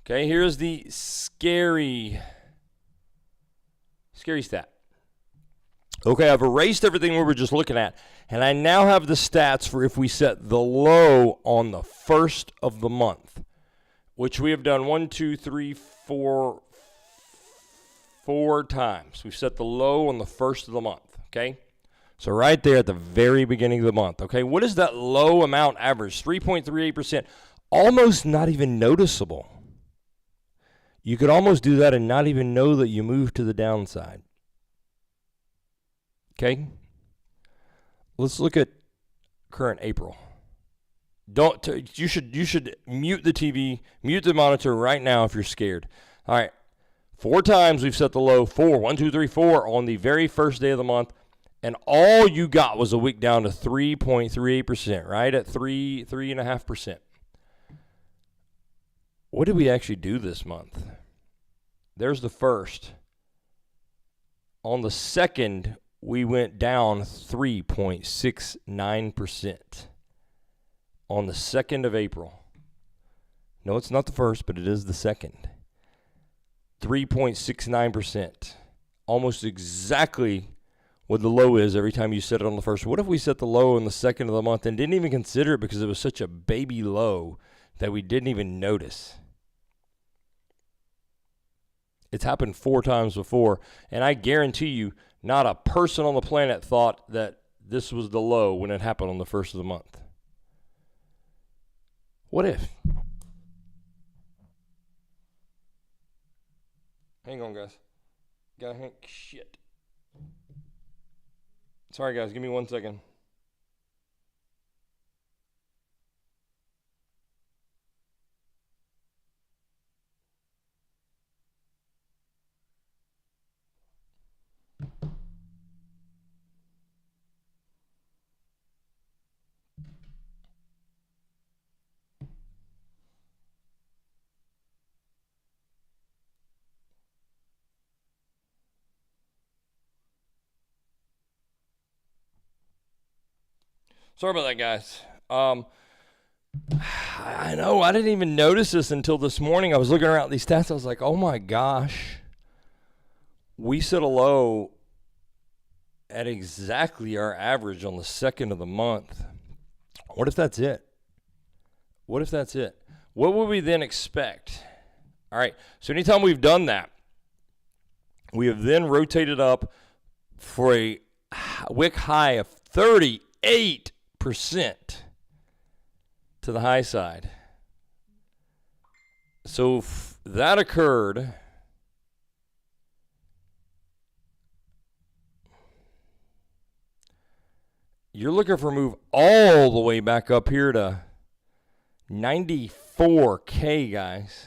Speaker 1: Okay, here's the scary stat. Okay, I've erased everything we were just looking at, and I now have the stats for if we set the low on the first of the month, which we have done 4 times. We've set the low on the first of the month, okay? So right there at the very beginning of the month, okay? What is that low amount average? 3.38%, almost not even noticeable. You could almost do that and not even know that you moved to the downside. Okay? Let's look at current April. You should mute the TV, mute the monitor right now if you're scared. All right. 4 times we've set the low. 1, 2, 3, 4 on the very first day of the month. And all you got was a wick down to 3.38%, right? At 3.5%. What did we actually do this month? There's the first. On the second, we went down 3.69% on the 2nd of April. No, it's not the first, but it is the second. 3.69%. Almost exactly what the low is every time you set it on the first. What if we set the low on the 2nd of the month and didn't even consider it because it was such a baby low that we didn't even notice? It's happened 4 times before, and I guarantee you not a person on the planet thought that this was the low when it happened on the first of the month. What if? Hang on, guys. Gotta hang. Shit. Sorry, guys. Give me 1 second. Sorry about that, guys. I know, I didn't even notice this until this morning. I was looking around at these stats. I was like, oh my gosh. We set a low at exactly our average on the 2nd of the month. What if that's it? What if that's it? What would we then expect? All right, so anytime we've done that, we have then rotated up for a wick high of 38% to the high side. So if that occurred, you're looking for a move all the way back up here to 94K, guys.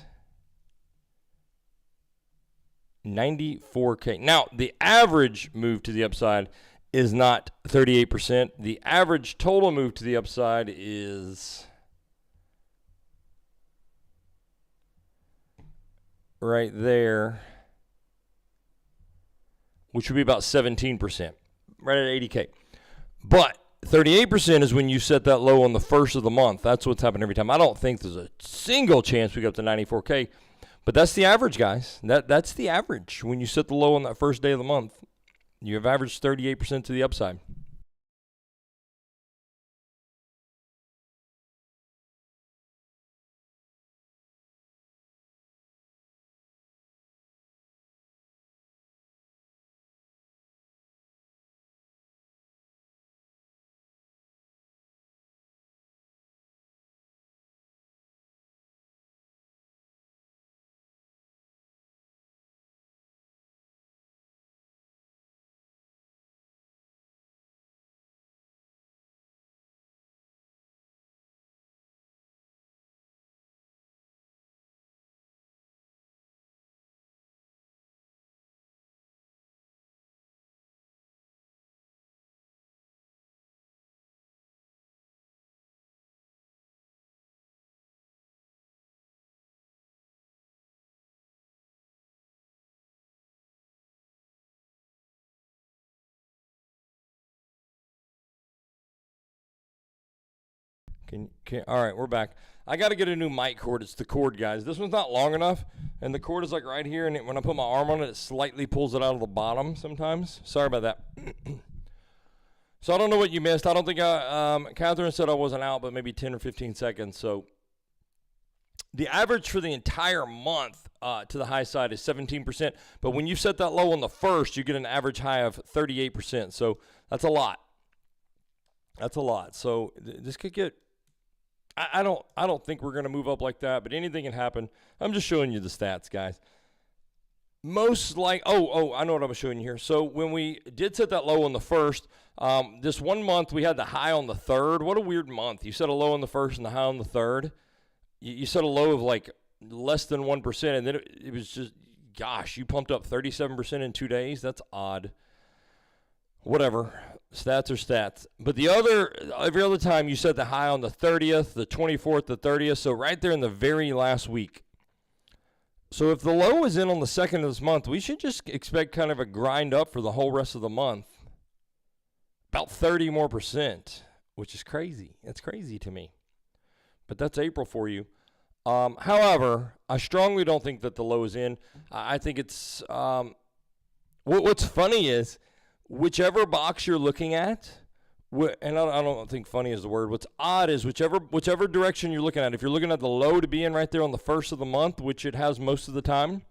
Speaker 1: 94K. Now, the average move to the upside is not 38%. The average total move to the upside is right there, which would be about 17%, right at 80K. But 38% is when you set that low on the first of the month. That's what's happened every time. I don't think there's a single chance we get up to 94K, but that's the average, guys. That's the average. When you set the low on that first day of the month, you have averaged 38% to the upside. All right, we're back. I got to get a new mic cord. It's the cord, guys. This one's not long enough, and the cord is like right here, and when I put my arm on it, it slightly pulls it out of the bottom sometimes. Sorry about that. So I don't know what you missed. I don't think Catherine said I wasn't out, but maybe 10 or 15 seconds. So the average for the entire month to the high side is 17%, but when you set that low on the first, you get an average high of 38%. So that's a lot. That's a lot. So this could get. I don't think we're going to move up like that, but anything can happen. I'm just showing you the stats, guys. Most like, I know what I'm showing you here. So when we did set that low on the first, this 1 month we had the high on the third. What a weird month. You set a low on the first and the high on the third. You set a low of like less than 1%, and then it was just, gosh, you pumped up 37% in 2 days. That's odd. Whatever. Stats are stats. But every other time you set the high on the 30th, the 24th, the 30th, so right there in the very last week. So if the low is in on the 2nd of this month, we should just expect kind of a grind up for the whole rest of the month. About 30% more, which is crazy. That's crazy to me. But that's April for you. However, I strongly don't think that the low is in. I think it's what's funny is whichever box you're looking at, and I don't think funny is the word. What's odd is whichever direction you're looking at. If you're looking at the low to be in right there on the first of the month, which it has most of the time,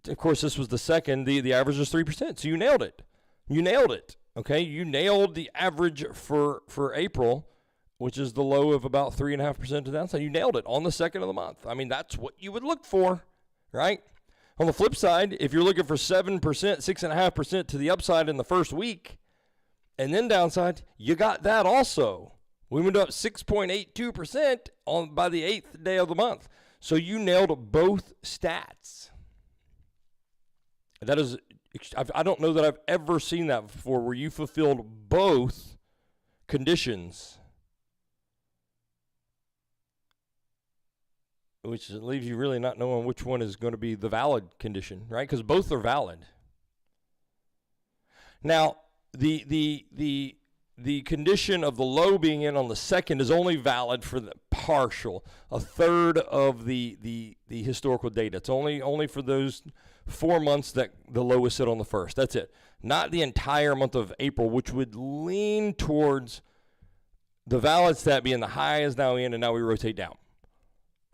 Speaker 1: of course this was the second, the average was 3%. So you nailed it. You nailed it. Okay, you nailed the average for April, which is the low of about 3.5% to the downside. You nailed it on the second of the month. I mean, that's what you would look for, right? On the flip side, if you're looking for 7%, 6.5% to the upside in the first week, and then downside, you got that also. We went up 6.82% by the 8th day of the month. So you nailed both stats. That is, I don't know that I've ever seen that before, where you fulfilled both conditions, which leaves you really not knowing which one is going to be the valid condition, right? Because both are valid. Now, the condition of the low being in on the second is only valid for the partial, a third of the historical data. It's only for those 4 months that the low is set on the first. That's it. Not the entire month of April, which would lean towards the valid stat being the high is now in, and now we rotate down.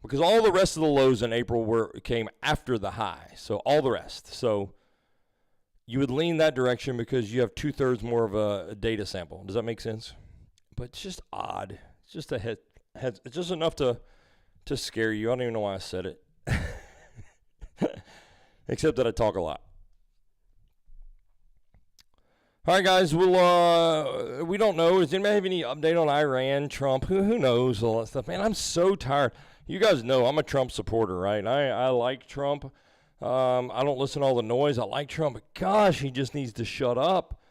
Speaker 1: Because all the rest of the lows in April came after the high. So all the rest. So you would lean that direction because you have 2/3 more of a data sample. Does that make sense? But it's just odd. It's just it's just enough to scare you. I don't even know why I said it. Except that I talk a lot. All right, guys. We don't know. Does anybody have any update on Iran, Trump? Who knows all that stuff? Man, I'm so tired. You guys know I'm a Trump supporter, right? I like Trump. I don't listen to all the noise. I like Trump, but gosh, he just needs to shut up.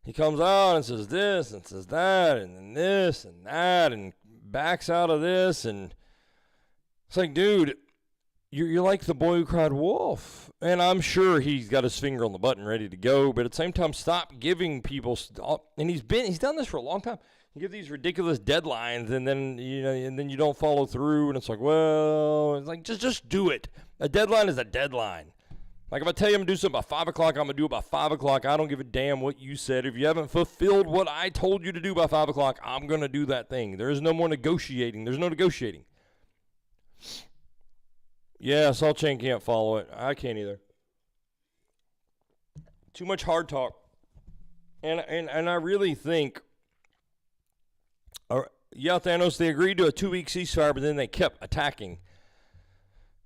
Speaker 1: He comes out and says this and says that and then this and that and backs out of this. And it's like, dude, you're like the boy who cried wolf. And I'm sure he's got his finger on the button ready to go, but at the same time, stop giving people, and he's done this for a long time. You give these ridiculous deadlines, and then you don't follow through, and it's like, well, it's like just do it. A deadline is a deadline. Like if I tell you I'm gonna do something by 5 o'clock, I'm gonna do it by 5 o'clock. I don't give a damn what you said. If you haven't fulfilled what I told you to do by 5 o'clock, I'm gonna do that thing. There is no more negotiating. There's no negotiating. Yeah, Salt Chain can't follow it. I can't either. Too much hard talk, and I really think. Yeah, Thanos, they agreed to a 2-week ceasefire, but then they kept attacking.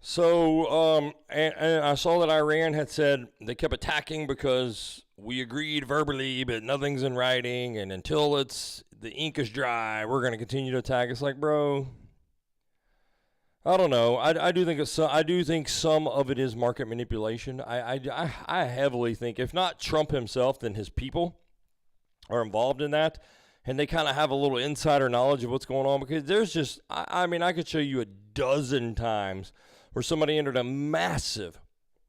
Speaker 1: So, and I saw that Iran had said they kept attacking because we agreed verbally, but nothing's in writing, and until the ink is dry, we're going to continue to attack. It's like, bro, I don't know. I do think some of it is market manipulation. I heavily think, if not Trump himself, then his people are involved in that. And they kind of have a little insider knowledge of what's going on, because there's just, I mean, I could show you a dozen times where somebody entered a massive,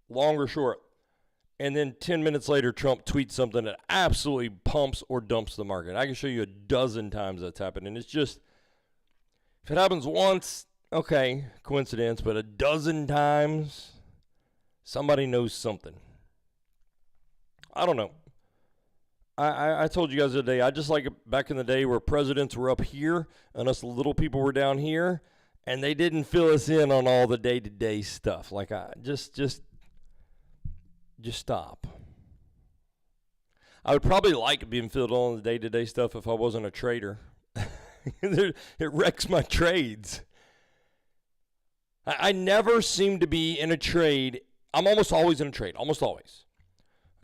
Speaker 1: long or short, and then 10 minutes later, Trump tweets something that absolutely pumps or dumps the market. I can show you a dozen times that's happened, and it's just, If it happens once, okay, coincidence, but a dozen times, somebody knows something. I don't know. I told you guys the other day, I just like it back in the day where presidents were up here and us little people were down here, and they didn't fill us in on all the day-to-day stuff. Like, just stop. I would probably like being filled on the day-to-day stuff if I wasn't a trader. It wrecks my trades. I never seem to be in a trade. I'm almost always in a trade, almost always.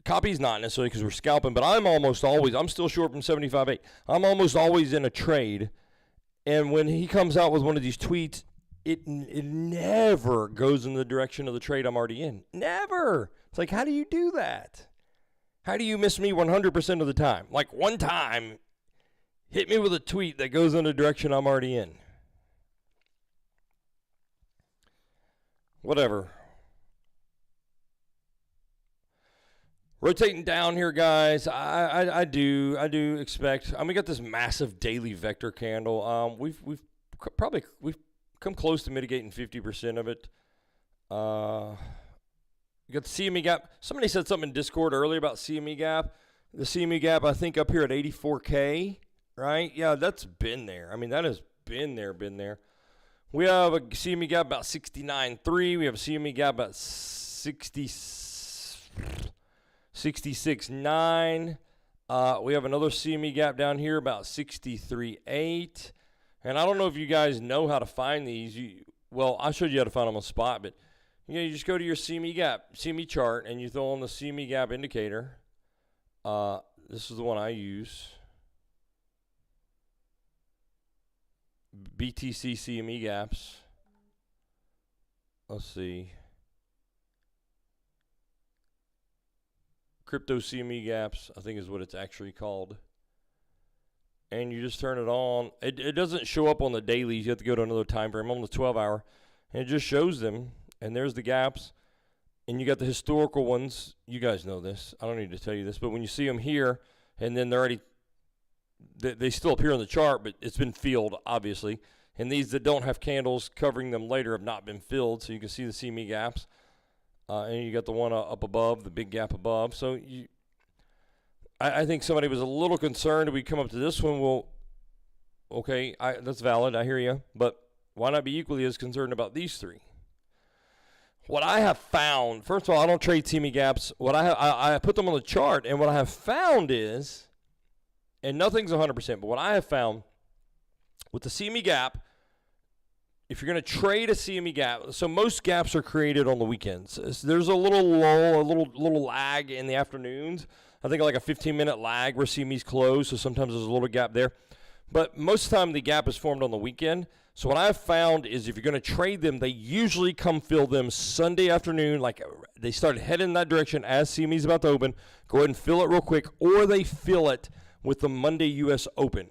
Speaker 1: Copy's not necessarily because we're scalping, but I'm still short from 75.8. I'm almost always in a trade. And when he comes out with one of these tweets, it never goes in the direction of the trade I'm already in. Never. It's like, how do you do that? How do you miss me 100% of the time? Like one time, hit me with a tweet that goes in the direction I'm already in. Whatever. Rotating down here, guys. I do expect. We got this massive daily vector candle. We've come close to mitigating 50% of it. You got the CME gap. Somebody said something in Discord earlier about CME gap. The CME gap, I think, up here at 84K, right? Yeah, that's been there. I mean, that has been there. We have a CME gap about 69.3. We have a CME gap about 66.9. We have another CME gap down here about 63.8. And I don't know if you guys know how to find these. Well, I showed you how to find them on spot, but you just go to your CME chart, and you throw on the CME gap indicator. This is the one I use. BTC CME gaps. Let's see. Crypto CME gaps, I think is what it's actually called. And you just turn it on. It doesn't show up on the dailies. You have to go to another time frame on the 12-hour. And it just shows them. And there's the gaps. And you got the historical ones. You guys know this. I don't need to tell you this. But when you see them here, and then they're already, they still appear on the chart, but it's been filled, obviously. And these that don't have candles covering them later have not been filled. So you can see the CME gaps. And you got the one up above, the big gap above. So I think somebody was a little concerned. We come up to this one. Well, okay, that's valid. I hear you. But why not be equally as concerned about these three? What I have found, first of all, I don't trade CME gaps. What I put them on the chart, and what I have found is, and nothing's 100%, but what I have found with the CME gap, if you're going to trade a CME gap, so most gaps are created on the weekends. There's a little lull, a little lag in the afternoons. I think like a 15-minute lag where CME's close, so sometimes there's a little gap there. But most of the time the gap is formed on the weekend. So what I've found is if you're going to trade them, they usually come fill them Sunday afternoon. Like they start heading in that direction as CME's about to open. Go ahead and fill it real quick, or they fill it with the Monday U.S. Open.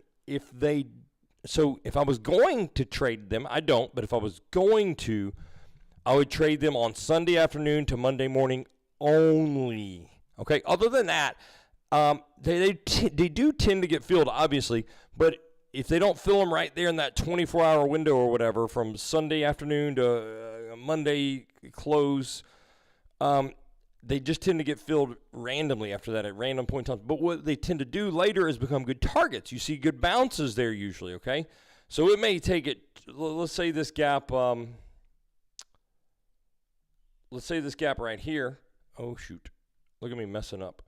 Speaker 1: So if I was going to trade them, I don't, but if I was going to, I would trade them on Sunday afternoon to Monday morning only. Okay, other than that, they do tend to get filled, obviously, but if they don't fill them right there in that 24-hour window or whatever, from Sunday afternoon to Monday close, they just tend to get filled randomly after that at random point in time. But what they tend to do later is become good targets. You see good bounces there usually, okay? So it may take it, let's say this gap, right here. Oh, shoot. Look at me messing up.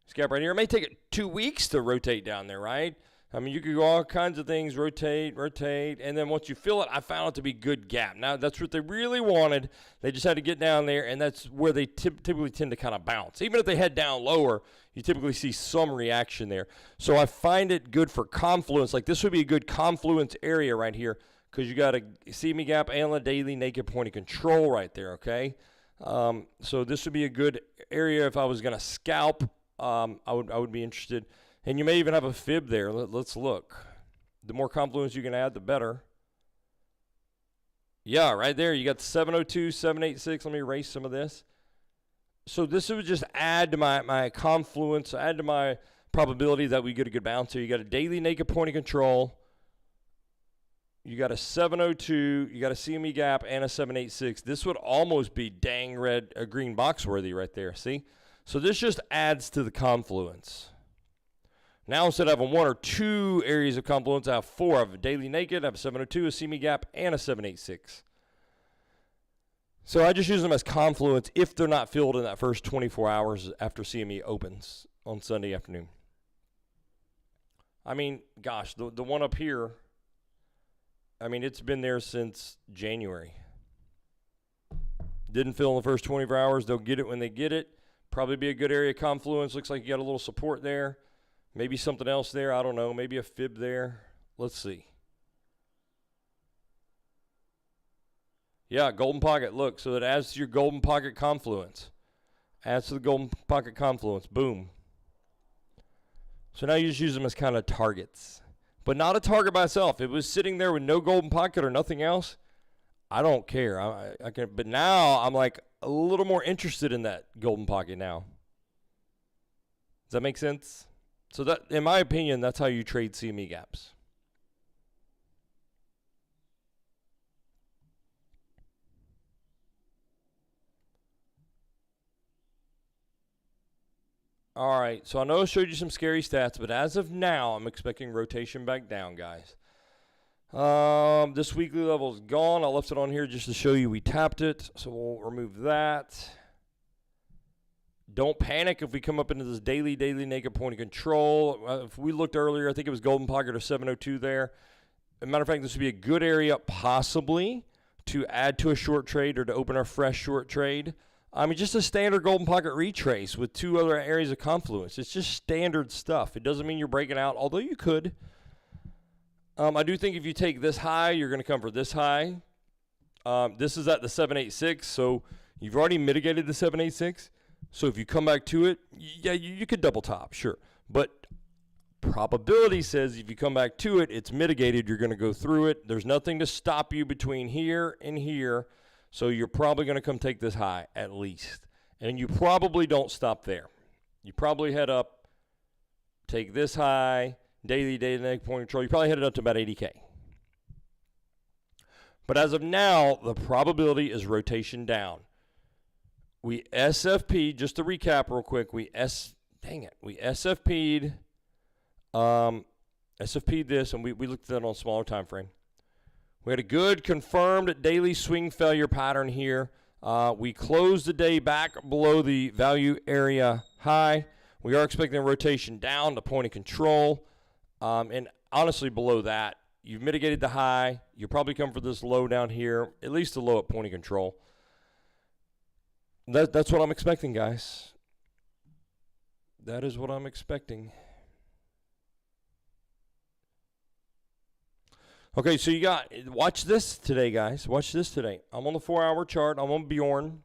Speaker 1: This gap right here, it may take it 2 weeks to rotate down there, right? I mean, you could go all kinds of things, rotate, and then once you fill it, I found it to be good gap. Now, that's what they really wanted. They just had to get down there, and that's where they typically tend to kind of bounce. Even if they head down lower, you typically see some reaction there. So I find it good for confluence. Like this would be a good confluence area right here because you got a CME gap and a daily naked point of control right there, okay? So this would be a good area if I was going to scalp. I would be interested. And you may even have a fib there. Let's look. The more confluence you can add, the better. Yeah, right there. You got 702, 786. Let me erase some of this. So this would just add to my confluence, add to my probability that we get a good bounce here. You got a daily naked point of control. You got a 702, you got a CME gap, and a 786. This would almost be dang red, a green box worthy right there, see? So this just adds to the confluence. Now instead of having 1 or 2 areas of confluence, I have 4. I have a daily naked, I have a 702, a CME gap, and a 786. So I just use them as confluence if they're not filled in that first 24 hours after CME opens on Sunday afternoon. I mean, gosh, the one up here, I mean, it's been there since January. Didn't fill in the first 24 hours. They'll get it when they get it. Probably be a good area of confluence. Looks like you got a little support there. Maybe something else there. I don't know. Maybe a fib there. Let's see. Yeah, golden pocket. Look, so it adds to your golden pocket confluence. Adds to the golden pocket confluence. Boom. So now you just use them as kind of targets. But not a target by itself. If it was sitting there with no golden pocket or nothing else, I don't care. I can. But now I'm like a little more interested in that golden pocket now. Does that make sense? So that, in my opinion, that's how you trade CME gaps. All right, so I know I showed you some scary stats, but as of now, I'm expecting rotation back down, guys. This weekly level is gone. I left it on here just to show you we tapped it, so we'll remove that. Don't panic if we come up into this daily naked point of control. If we looked earlier, I think it was golden pocket or 702 there. As a matter of fact, this would be a good area possibly to add to a short trade or to open our fresh short trade. I mean, just a standard golden pocket retrace with 2 other areas of confluence. It's just standard stuff. It doesn't mean you're breaking out, although you could. I do think if you take this high, you're going to come for this high. This is at the 786, so you've already mitigated the 786. So if you come back to it, yeah, you could double top, sure. But probability says if you come back to it, it's mitigated. You're going to go through it. There's nothing to stop you between here and here. So you're probably going to come take this high at least. And you probably don't stop there. You probably head up, take this high, daily point control. You probably headed up to about 80K. But as of now, the probability is rotation down. We SFP'd, just to recap real quick, we SFP'd, SFP'd this, and we looked at that on a smaller time frame. We had a good confirmed daily swing failure pattern here. We closed the day back below the value area high. We are expecting a rotation down to point of control. And honestly, below that, you've mitigated the high. You'll probably come for this low down here, at least the low at point of control. That's what I'm expecting, guys. That is what I'm expecting. Okay, so you got, watch this today, guys. Watch this today. I'm on the 4-hour chart. I'm on Bjorn.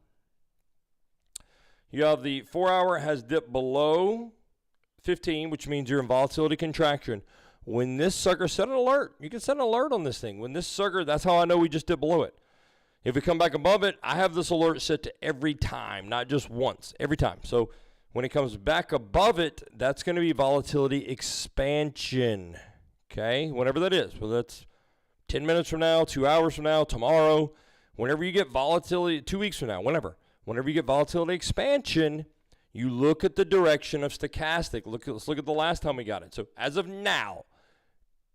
Speaker 1: You have the 4-hour has dipped below 15, which means you're in volatility contraction. When this sucker, set an alert. You can set an alert on this thing. When this sucker, that's how I know we just dipped below it. If we come back above it, I have this alert set to every time, not just once, every time. So when it comes back above it, that's going to be volatility expansion, okay? Whatever that is, whether that's 10 minutes from now, 2 hours from now, tomorrow, whenever you get volatility, 2 weeks from now, whenever you get volatility expansion, you look at the direction of stochastic. Let's look at the last time we got it. So as of now,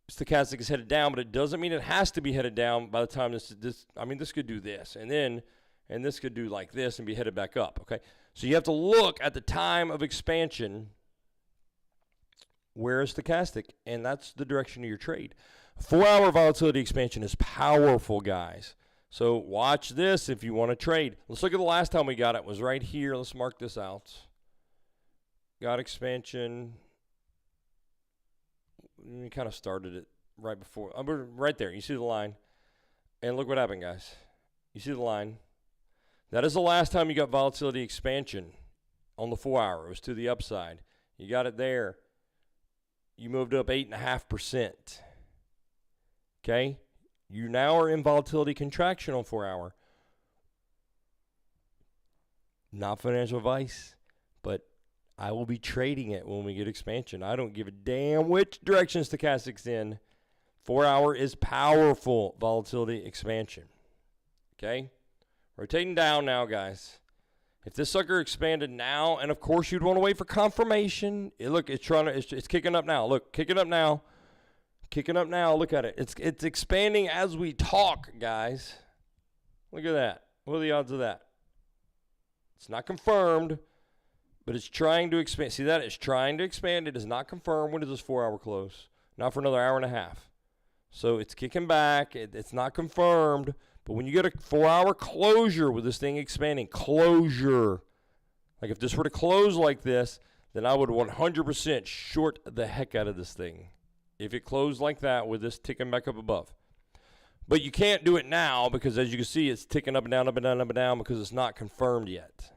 Speaker 1: stochastic is headed down, but it doesn't mean it has to be headed down by the time this could do this, and this could do like this and be headed back up, okay? So you have to look at the time of expansion, where is stochastic, and that's the direction of your trade. 4-hour volatility expansion is powerful, guys. So watch this if you want to trade. Let's look at the last time we got it. It was right here. Let's mark this out. Got expansion. We kind of started it right before. Right there. You see the line. And look what happened, guys. You see the line. That is the last time you got volatility expansion on the 4-hour. It was to the upside. You got it there. You moved up 8.5%. Okay? You now are in volatility contraction on 4-hour. Not financial advice, but I will be trading it when we get expansion. I don't give a damn which direction stochastic's in. 4 hour is powerful volatility expansion. Okay? Rotating down now, guys. If this sucker expanded now, and of course you'd want to wait for confirmation. Look, it's kicking up now. Look, kicking up now. Kicking up now. Look at it. It's expanding as we talk, guys. Look at that. What are the odds of that? It's not confirmed, but it's trying to expand. See that? It's trying to expand. It is not confirmed. When does this 4 hour close? Not for another hour and a half. So it's kicking back. It's not confirmed. But when you get a 4 hour closure with this thing expanding, closure, like if this were to close like this, then I would 100% short the heck out of this thing. If it closed like that with this ticking back up above. But you can't do it now because, as you can see, it's ticking up and down, up and down, up and down because it's not confirmed yet.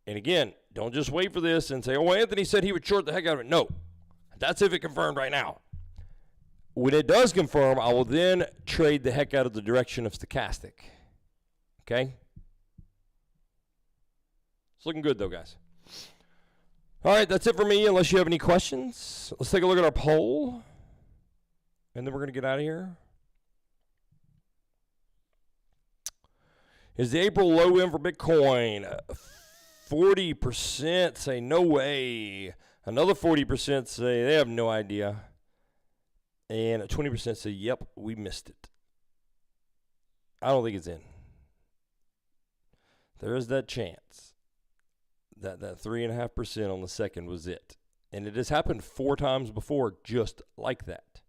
Speaker 1: And again, don't just wait for this and say, oh, Anthony said he would short the heck out of it. No, that's if it confirmed right now. When it does confirm, I will then trade the heck out of the direction of stochastic. Okay? It's looking good, though, guys. All right, that's it for me, unless you have any questions. Let's take a look at our poll, and then we're going to get out of here. Is the April low in for Bitcoin? 40% say no way. Another 40% say they have no idea. And 20% say, yep, we missed it. I don't think it's in. There is that chance. That 3.5% on the second was it. And it has happened 4 times before just like that.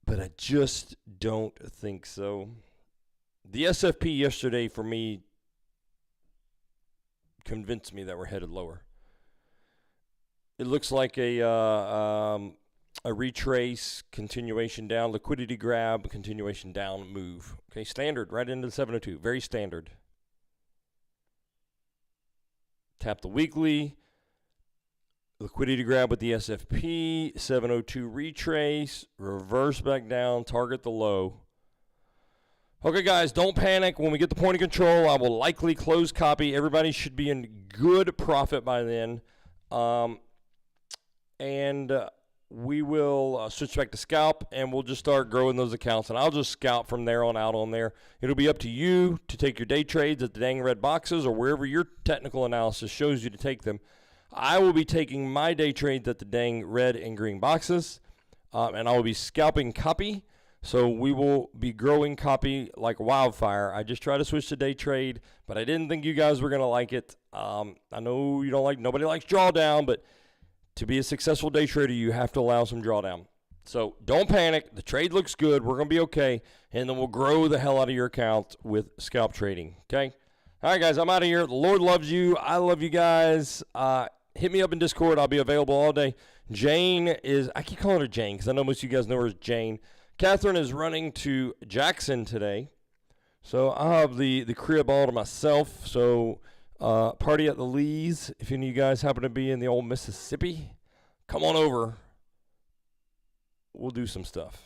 Speaker 1: But I just don't think so. The SFP yesterday for me convinced me that we're headed lower. It looks like a retrace, continuation down, liquidity grab, continuation down move. Okay, standard right into the 702. Very standard. Tap the weekly, liquidity grab with the SFP, 702 retrace, reverse back down, target the low. Okay, guys, don't panic. When we get the point of control, I will likely close copy. Everybody should be in good profit by then. We will switch back to scalp, and we'll just start growing those accounts. And I'll just scalp from there on out on there. It'll be up to you to take your day trades at the dang red boxes or wherever your technical analysis shows you to take them. I will be taking my day trades at the dang red and green boxes, and I will be scalping copy. So we will be growing copy like wildfire. I just tried to switch to day trade, but I didn't think you guys were going to like it. I know you don't like, nobody likes drawdown, but to be a successful day trader, you have to allow some drawdown. So don't panic. The trade looks good. We're going to be okay. And then we'll grow the hell out of your account with scalp trading. Okay? All right, guys, I'm out of here. The Lord loves you. I love you guys. Hit me up in Discord. I'll be available all day. Jane is, I keep calling her Jane because I know most of you guys know her as Jane. Catherine is running to Jackson today. So I'll have the crib all to myself. So party at the Lee's. If any of you guys happen to be in the old Mississippi, come on over. We'll do some stuff.